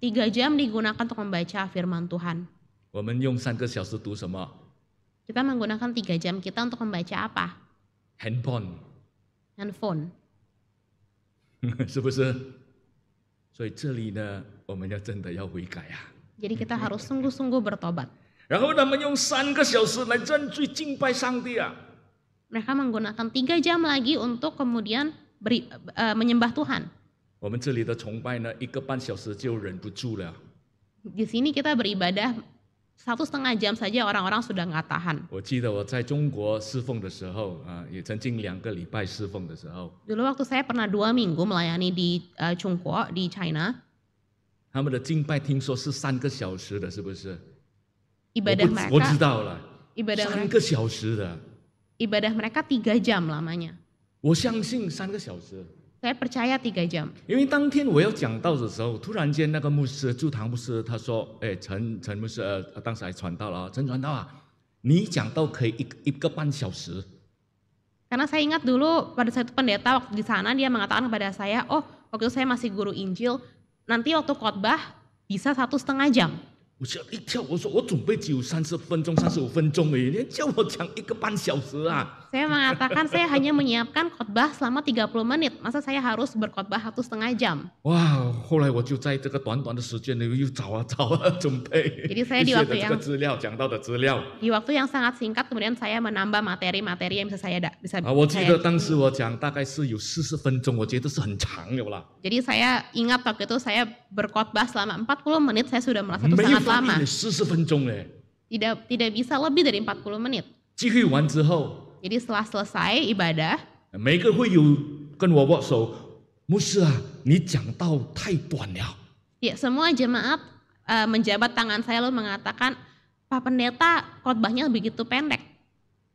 3 jam digunakan untuk membaca firman Tuhan. 我们用3个小时读什么 Kita menggunakan 3 jam kita untuk membaca apa? ？handphone， Handphone. 是不是？所以这里呢，我们要真的要悔改啊。 Jadi kita harus sungguh-sungguh bertobat. 然后他们用3个小时来认罪敬拜上帝啊。 Mereka menggunakan 3 jam lagi untuk kemudian menyembah Tuhan. 我们这里的崇拜呢，1个半小时就忍不住了。 Di sini kita beribadah 1,5 jam saja orang-orang sudah nggak tahan. 我记得我在中国侍奉的时候啊，也曾经2个礼拜侍奉的时候， Dulu waktu saya pernah 2 minggu melayani di Chungguo di China. 他们的敬拜听说是3个小时的，是不是？ Ibadah 我知 mereka 道了， ibadah 3 mereka 个小时的， ibadah mereka 3 jam lamanya. 我相信3个小时。 Saya percaya 3 jam. 因为当天我要讲道的时候，突然间那个牧师驻堂牧师他说：“哎，陈牧师，当时还传道了啊，陈传道啊，你讲道可以一个半小时。” Karena saya ingat dulu pada saat itu pendeta waktu di sana dia mengatakan kepada saya, oh waktu itu saya masih guru Injil, nanti waktu khotbah bisa 1,5 jam. 我吓一跳，我说我准备只有30分钟、35分钟而已，你叫我讲1个半小时啊！ Saya mengatakan saya hanya menyiapkan khotbah selama 30 menit, masa saya harus berkhotbah 1,5 jam. 哇！后来我就在这个短短的时间里又找啊准备 Jadi saya 一 di 些 waktu 的这 yang 个资料，讲到的资料 di waktu yang sangat singkat kemudian saya menambah materi-materi yang bisa saya bisa 啊。我记 saya 得当时我讲大概是有40分钟，我觉得是很长的啦。 Jadi saya ingat waktu itu saya berkhotbah selama 40 menit, saya sudah merasa itu 没有 sangat 翻 lama. 译40分钟嘞。 Tidak bisa lebih dari 40 menit. 聚会完之后， Jadi setelah selesai ibadah, 每个会友跟我握手，牧师啊，你讲道太短了。 ya semua jemaat menjabat tangan saya lalu mengatakan, Pak Pendeta khotbahnya begitu pendek.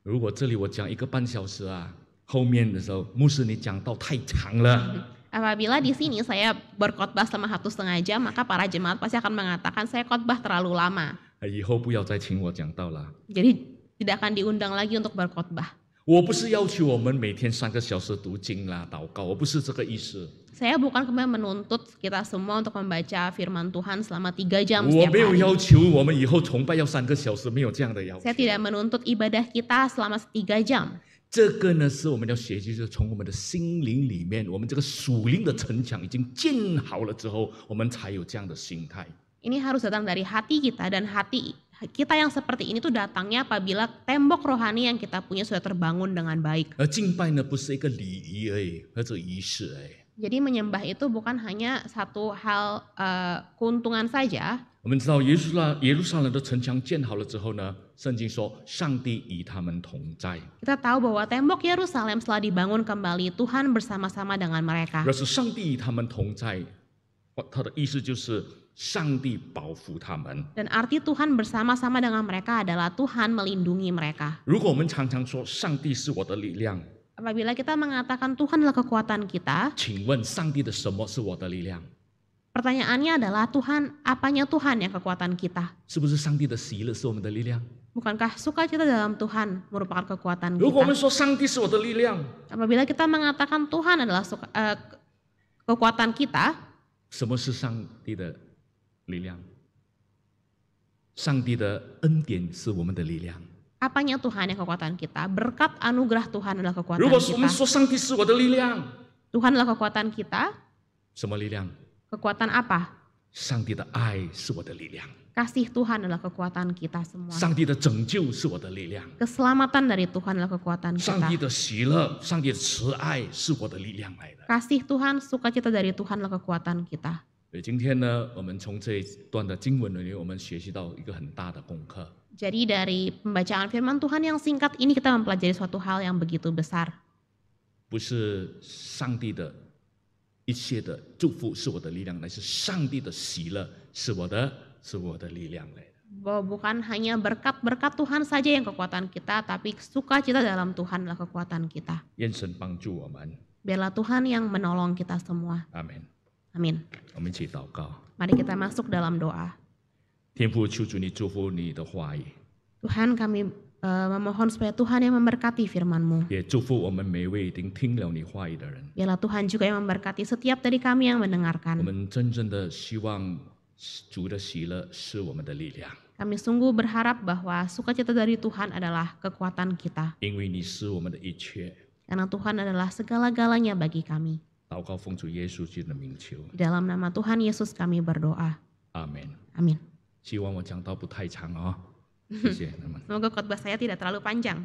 如果这里我讲1个半小时啊，后面的时候，牧师你讲道太长了。 Apabila di sini saya berkhotbah selama 1,5 jam, maka para jemaat pasti akan mengatakan saya khotbah terlalu lama. 以后不要再请我讲道了。 Jadi tidak akan diundang lagi untuk berkhotbah. 我不是要求我们每天3个小时读经啦、祷告，我不是这个意思。 Saya bukan kemudian menuntut kita semua untuk membaca firman Tuhan selama 3 jam 我 setiap 没有 hari. 要求我们以后崇拜要3个小时，没有这样的要求 Saya。tidak menuntut ibadah kita selama 3 jam. 这个呢是我们要学习，就是从我们的心灵里面，我们这个属灵的城墙已经建好了之后，我们才有这样的心态。 Ini harus datang dari hati kita dan hati kita yang seperti ini tuh datangnya apabila tembok rohani yang kita punya sudah terbangun dengan baik. 而敬拜呢，不是一个礼仪而已，或者仪式而已。 Jadi menyembah itu bukan hanya satu hal keuntungan saja. 我们知道耶路撒冷的城墙建好了之后呢，圣经说上帝与他们同在。 Kita tahu bahwa tembok Yerusalem setelah dibangun kembali, Tuhan bersama-sama dengan mereka. 若是上帝与他们同在，他的意思就是上帝保护他们。 Dan arti Tuhan bersama-sama dengan mereka adalah Tuhan melindungi mereka. 如果我们常常说上帝是我的力量， Apabila kita mengatakan Tuhan adalah kekuatan kita, 请问上帝的什么是我的力量？ pertanyaannya adalah Tuhan, apanya Tuhan yang kekuatan kita? 是不是上帝的喜乐是我们的力量？ Bukankah sukacita dalam Tuhan merupakan kekuatan 如果我们 kita? 说上帝是我的力量， Apabila kita mengatakan Tuhan adalah kekuatan kita, 什么是上帝的力量？上帝的恩典是我们的力量。 apanya Tuhan yang kekuatan kita? Berkat anugerah Tuhan adalah kekuatan 如果我们 kita. 说上帝是我的力量， Tuhan adalah kekuatan kita. 什么力量？ Kekuatan apa? 上帝的爱是我的力量， Kasih Tuhan adalah kekuatan kita semua. 上帝的拯救是我的力量， Keselamatan dari Tuhan adalah kekuatan 上帝 kita. 的喜乐、上帝的慈爱是我的力量来的。 Kasih Tuhan, sukacita dari Tuhan adalah kekuatan kita. 所以今天呢，我们从这一段的经文里，我们学习到一个很大的功课。 Jadi dari pembacaan firman Tuhan yang singkat ini kita mempelajari suatu hal yang begitu besar. 不是上帝的一切的祝福是我的力量，乃是上帝的喜乐是我的力量来的。 Bahwa bukan hanya berkat-berkat Tuhan saja yang kekuatan kita, tapi sukacita dalam Tuhan adalah kekuatan kita. 愿神帮助我们， Biarlah Tuhan yang menolong kita semua. 阿门。 Amin. 我们一起祷告， Mari kita masuk dalam doa. 天父，求主你祝福你的话语， Tuhan, kami memohon supaya Tuhan yang memberkati firman-Mu. 也祝福我们每位已经听了你话语的人。 Biarlah Tuhan juga yang memberkati setiap dari kami yang 我 mendengarkan. 们真正的希望主的喜乐是我们的力量， Kami sungguh berharap bahwa sukacita dari Tuhan adalah kekuatan kita. 因为你是我们的一切。 Karena Tuhan adalah segala-galanya bagi kami. 祷告奉主耶稣基督的名求， Di dalam nama Tuhan Yesus kami berdoa. 阿门。 Amin. 希望我讲到不太长啊、谢谢你们。 Semoga khotbah saya tidak terlalu panjang.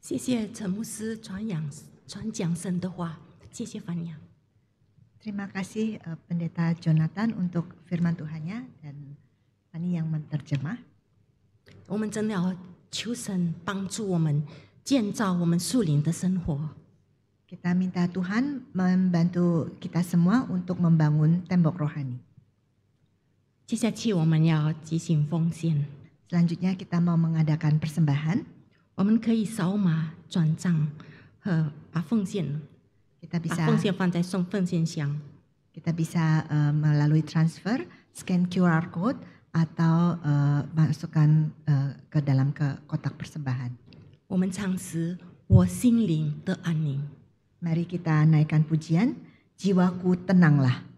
谢谢陈牧师传讲神的话，谢谢凡阳。 Terima kasih Pendeta Jonathan untuk firman Tuhannya dan Fanny yang menerjemah. 我们真的要求神帮助我们建造我们属灵的生活。 Kita minta Tuhan membantu kita semua untuk membangun tembok rohani. 接下去我们要举行奉献， Selanjutnya kita mau mengadakan persembahan. 我们可以扫码转账和把奉献 Kita 把 bisa 奉献放在奉献箱。 kita bisa melalui transfer, scan QR code atau masukkan ke dalam kotak persembahan. 我们唱诗，我心灵的安宁。 Mari kita naikkan pujian, jiwaku tenanglah.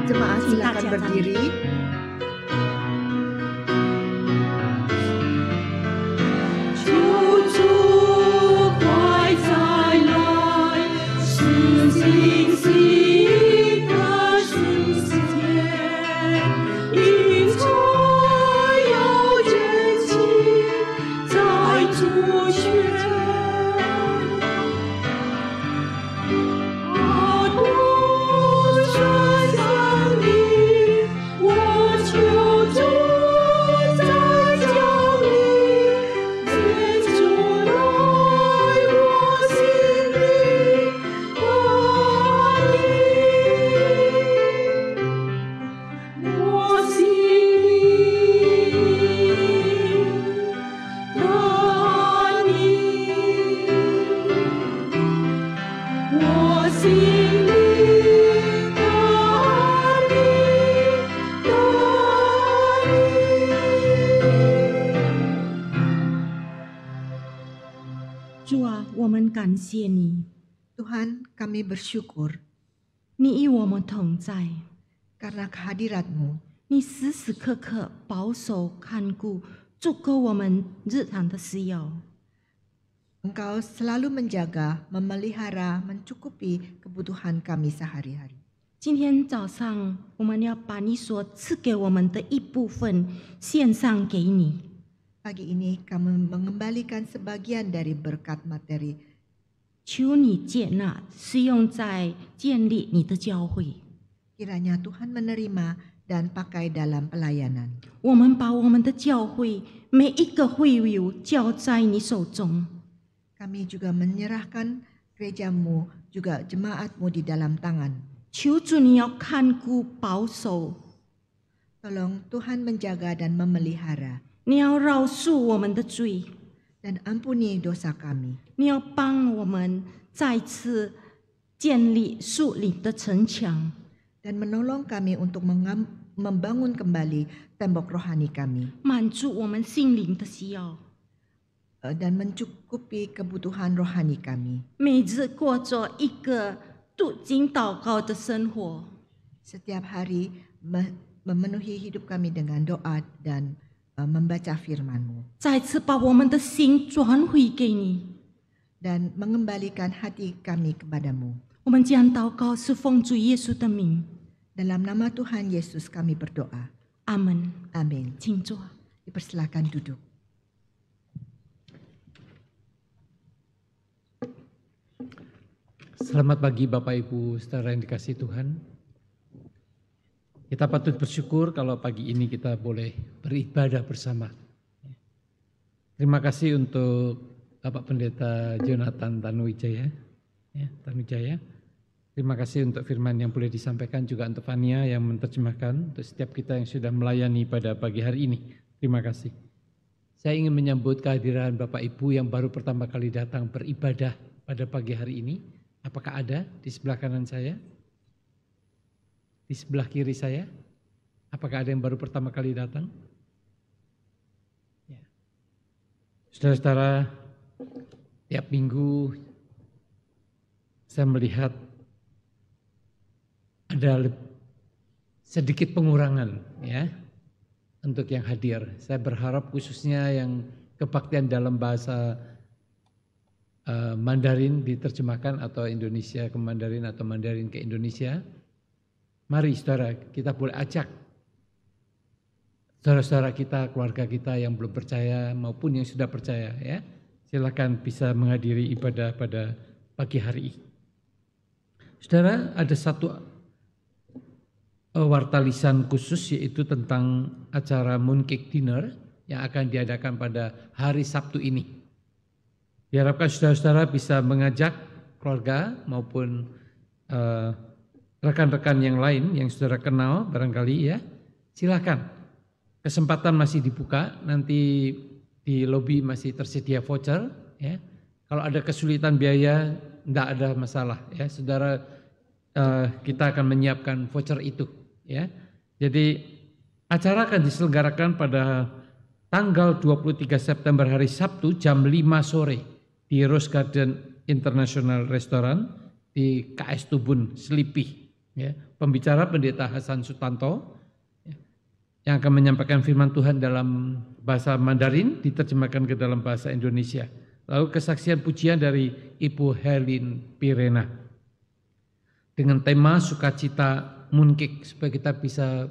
Jemaat silakan berdiri. What 感谢你， Tuhan, kami bersyukur 你与我们同在， karena kehadirat-Mu. 你时时刻刻保守看顾，足够我们日常的需要。 Engkau selalu menjaga, memelihara, mencukupi kebutuhan kami sehari-hari. 今天早上，我们要把你所赐给我们的一部分献上给你。 Pagi ini kami mengembalikan sebagian dari berkat materi. 求你接纳，是用在建立你的教会。 Kiranya Tuhan menerima dan pakai dalam pelayanan. 我们把我们的教会每一个会友交在你手中。 Kami juga menyerahkan gereja-Mu, juga jemaat-Mu di dalam tangan. 求主你要看顾保守， Tolong Tuhan menjaga dan memelihara 你要饶恕我们的罪， dan ampuni dosa kami. 你要帮我们再次建立属灵的城墙。 Dan menolong kami untuk membangun kembali tembok rohani kami 满足我们心灵的需要， dan mencukupi kebutuhan rohani kami. 每日过着一个读经祷告的生活。 Setiap hari memenuhi hidup kami dengan doa dan membaca firman-Mu 再次把我们的心转回给你。 dan mengembalikan hati kami kepadamu. 我们将祷告是奉主耶稣的名， Dalam nama Tuhan Yesus kami berdoa. 阿门。 Amin. 请坐。 Dipersilakan duduk. Selamat pagi Bapak Ibu saudara yang dikasihi Tuhan. Kita patut bersyukur kalau pagi ini kita boleh beribadah bersama. Terima kasih untuk Bapak Pendeta Jonathan Tanuwijaya. Tanujaya. Terima kasih untuk firman yang boleh disampaikan, juga untuk Fania yang menerjemahkan, untuk setiap kita yang sudah melayani pada pagi hari ini. Terima kasih. Saya ingin menyambut kehadiran Bapak Ibu yang baru pertama kali datang beribadah pada pagi hari ini. Apakah ada di sebelah kanan saya? Di sebelah kiri saya? Apakah ada yang baru pertama kali datang? Ya. Saudara-saudara, tiap minggu saya melihat ada sedikit pengurangan ya untuk yang hadir. Saya berharap khususnya yang kebaktian dalam bahasa Mandarin diterjemahkan atau Indonesia ke Mandarin atau Mandarin ke Indonesia. Mari saudara, kita boleh ajak saudara-saudara kita, keluarga kita yang belum percaya maupun yang sudah percaya ya. Silakan bisa menghadiri ibadah pada pagi hari ini. Saudara, ada satu warta lisan khusus yaitu tentang acara Mooncake Dinner yang akan diadakan pada hari Sabtu ini. Diharapkan saudara-saudara bisa mengajak keluarga maupun rekan-rekan yang lain yang saudara kenal barangkali ya. Silakan, kesempatan masih dibuka, nanti di lobi masih tersedia voucher ya. Kalau ada kesulitan biaya tidak ada masalah ya, saudara, kita akan menyiapkan voucher itu ya. Jadi acara akan diselenggarakan pada tanggal 23 September hari Sabtu jam 5 sore di Rose Garden International Restaurant di KS Tubun Selipi ya. Pembicara Pendeta Hasan Sutanto ya, yang akan menyampaikan firman Tuhan dalam bahasa Mandarin diterjemahkan ke dalam bahasa Indonesia. Lalu kesaksian pujian dari Ibu Helin Pirena dengan tema sukacita mooncake, supaya kita bisa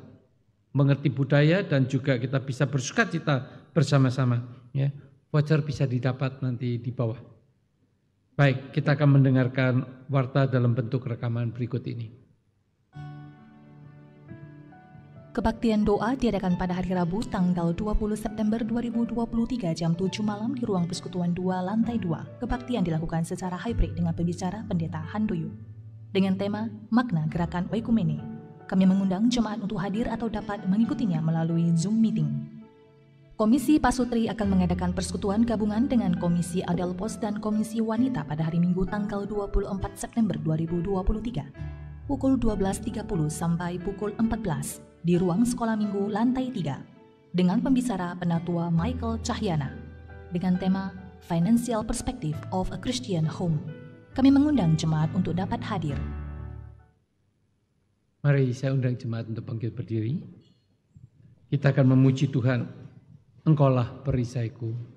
mengerti budaya dan juga kita bisa bersukacita bersama-sama ya. Voucher bisa didapat nanti di bawah. Baik, kita akan mendengarkan warta dalam bentuk rekaman berikut ini. Kebaktian doa diadakan pada hari Rabu tanggal 20 September 2023 jam 7 malam di ruang persekutuan 2 lantai 2. Kebaktian dilakukan secara hybrid dengan pembicara Pendeta Handoyo. Dengan tema Makna Gerakan Oikumene. Kami mengundang jemaat untuk hadir atau dapat mengikutinya melalui Zoom meeting. Komisi Pasutri akan mengadakan persekutuan gabungan dengan Komisi Adelpos dan Komisi Wanita pada hari Minggu tanggal 24 September 2023. Pukul 12.30 sampai pukul 14 di ruang sekolah minggu lantai 3 dengan pembicara Penatua Michael Cahyana dengan tema Financial Perspective of a Christian Home. Kami mengundang jemaat untuk dapat hadir. Mari saya undang jemaat untuk bangkit berdiri. Kita akan memuji Tuhan. Engkaulah perisaiku.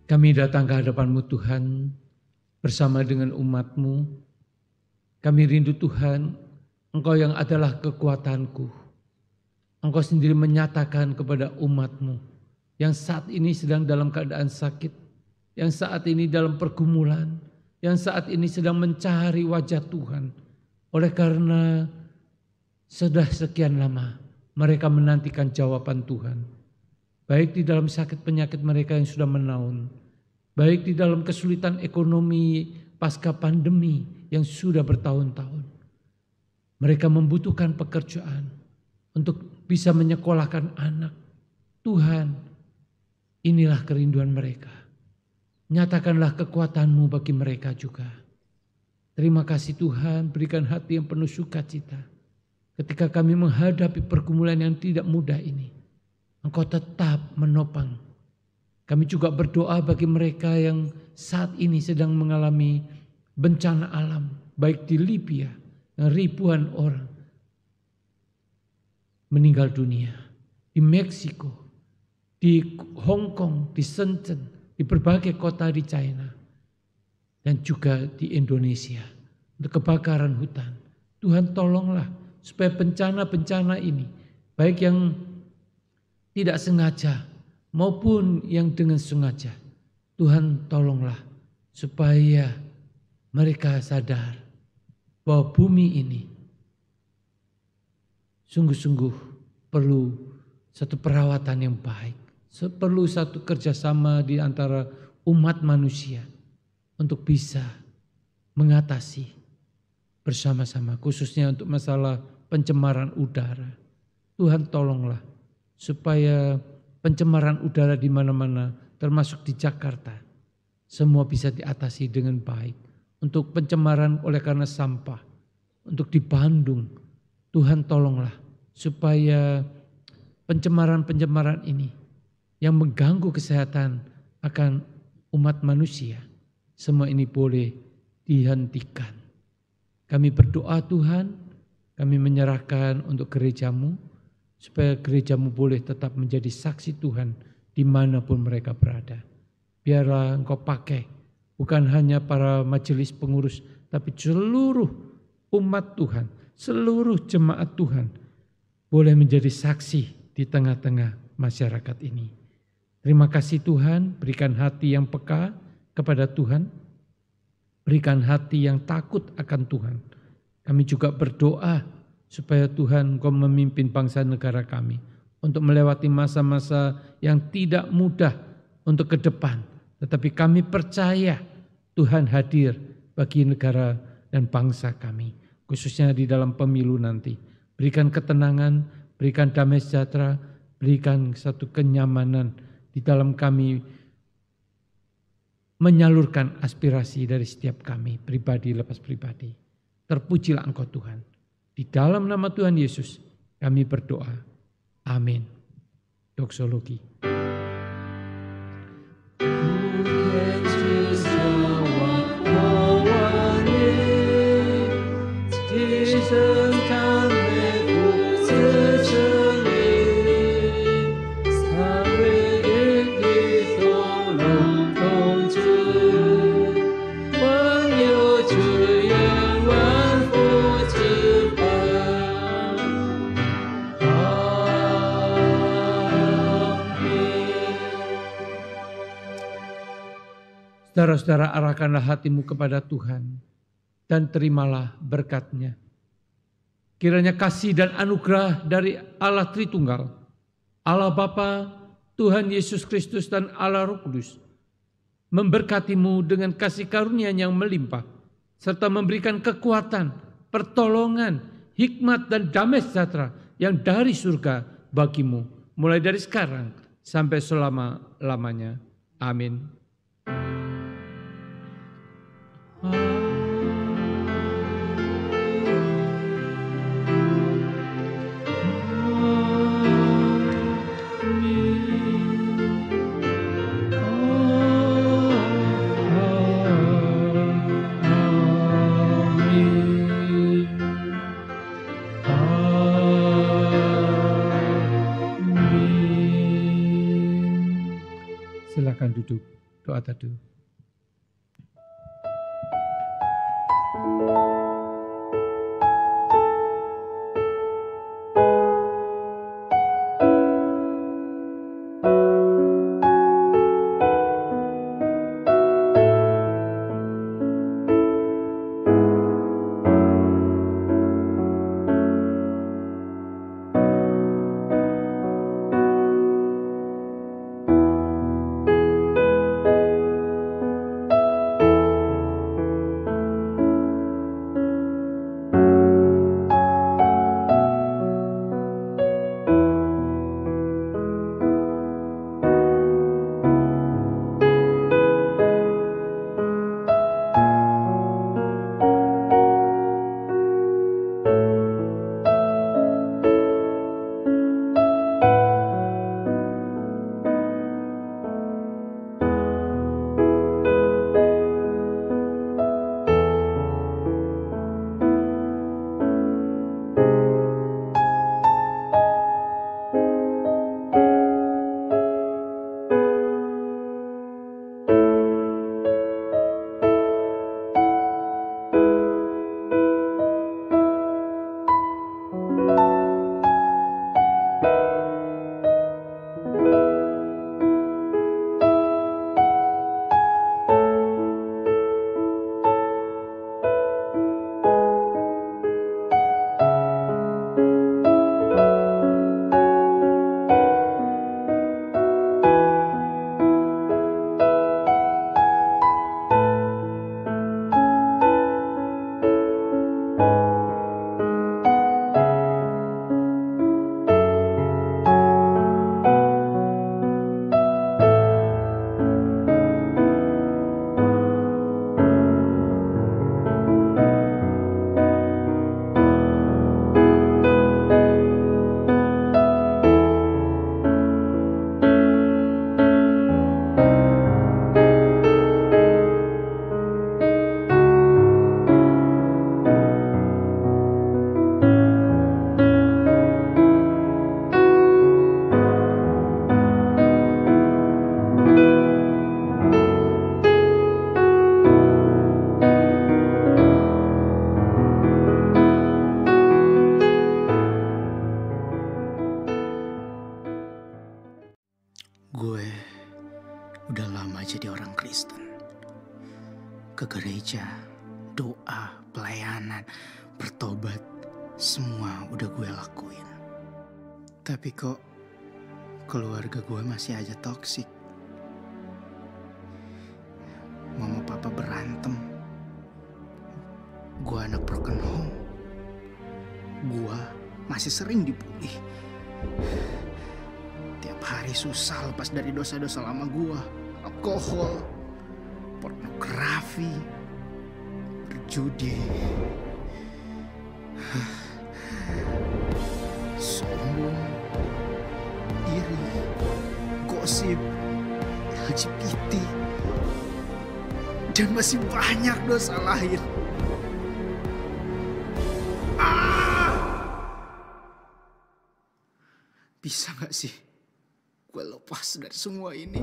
Kami datang ke hadapan-Mu Tuhan bersama dengan umat-Mu. Kami rindu Tuhan, Engkau yang adalah kekuatanku. Engkau sendiri menyatakan kepada umat-Mu yang saat ini sedang dalam keadaan sakit, yang saat ini dalam pergumulan, yang saat ini sedang mencari wajah Tuhan. Oleh karena sudah sekian lama mereka menantikan jawaban Tuhan. Baik di dalam sakit penyakit mereka yang sudah menaun, baik di dalam kesulitan ekonomi pasca pandemi yang sudah bertahun-tahun. Mereka membutuhkan pekerjaan untuk bisa menyekolahkan anak. Tuhan, inilah kerinduan mereka. Nyatakanlah kekuatan-Mu bagi mereka juga. Terima kasih Tuhan, berikan hati yang penuh sukacita. Ketika kami menghadapi pergumulan yang tidak mudah ini, Engkau tetap menopang. Kami juga berdoa bagi mereka yang saat ini sedang mengalami bencana alam, baik di Libya, yang ribuan orang meninggal dunia, di Meksiko, di Hong Kong, di Shenzhen, di berbagai kota di China, dan juga di Indonesia, untuk kebakaran hutan. Tuhan tolonglah supaya bencana-bencana ini, baik yang tidak sengaja maupun yang dengan sengaja, Tuhan tolonglah supaya mereka sadar bahwa bumi ini sungguh-sungguh perlu satu perawatan yang baik, perlu satu kerjasama di antara umat manusia untuk bisa mengatasi bersama-sama, khususnya untuk masalah pencemaran udara. Tuhan tolonglah supaya pencemaran udara di mana-mana, termasuk di Jakarta, semua bisa diatasi dengan baik. Untuk pencemaran oleh karena sampah, untuk di Bandung, Tuhan tolonglah supaya pencemaran-pencemaran ini yang mengganggu kesehatan akan umat manusia, semua ini boleh dihentikan. Kami berdoa Tuhan, kami menyerahkan untuk gereja-Mu, supaya gereja-Mu boleh tetap menjadi saksi Tuhan dimanapun mereka berada. Biarlah Engkau pakai bukan hanya para majelis pengurus, tapi seluruh umat Tuhan, seluruh jemaat Tuhan boleh menjadi saksi di tengah-tengah masyarakat ini. Terima kasih Tuhan, berikan hati yang peka kepada Tuhan, berikan hati yang takut akan Tuhan. Kami juga berdoa supaya Tuhan Engkau memimpin bangsa negara kami untuk melewati masa-masa yang tidak mudah untuk ke depan. Tetapi kami percaya Tuhan hadir bagi negara dan bangsa kami, khususnya di dalam pemilu nanti. Berikan ketenangan, berikan damai sejahtera, berikan satu kenyamanan di dalam kami menyalurkan aspirasi dari setiap kami, pribadi lepas pribadi. Terpujilah Engkau Tuhan. Di dalam nama Tuhan Yesus kami berdoa. Amin. Doksologi. Saudara-saudara, arahkanlah hatimu kepada Tuhan dan terimalah berkat-Nya. Kiranya kasih dan anugerah dari Allah Tritunggal, Allah Bapa, Tuhan Yesus Kristus dan Allah Roh Kudus memberkatimu dengan kasih karunia yang melimpah, serta memberikan kekuatan, pertolongan, hikmat dan damai sejahtera yang dari surga bagimu, mulai dari sekarang sampai selama-lamanya. Amin. Silakan duduk, doa teduh. Gue udah lama jadi orang Kristen. Ke gereja, doa, pelayanan, bertobat, semua udah gue lakuin. Tapi kok keluarga gue masih aja toksik. Gua masih sering dibully. Tiap hari susah lepas dari dosa-dosa lama gua. Alkohol, pornografi, berjudi, sombong, iri, gosip, LGBT, dan masih banyak dosa lain. Bisa gak sih gue lepas dari semua ini?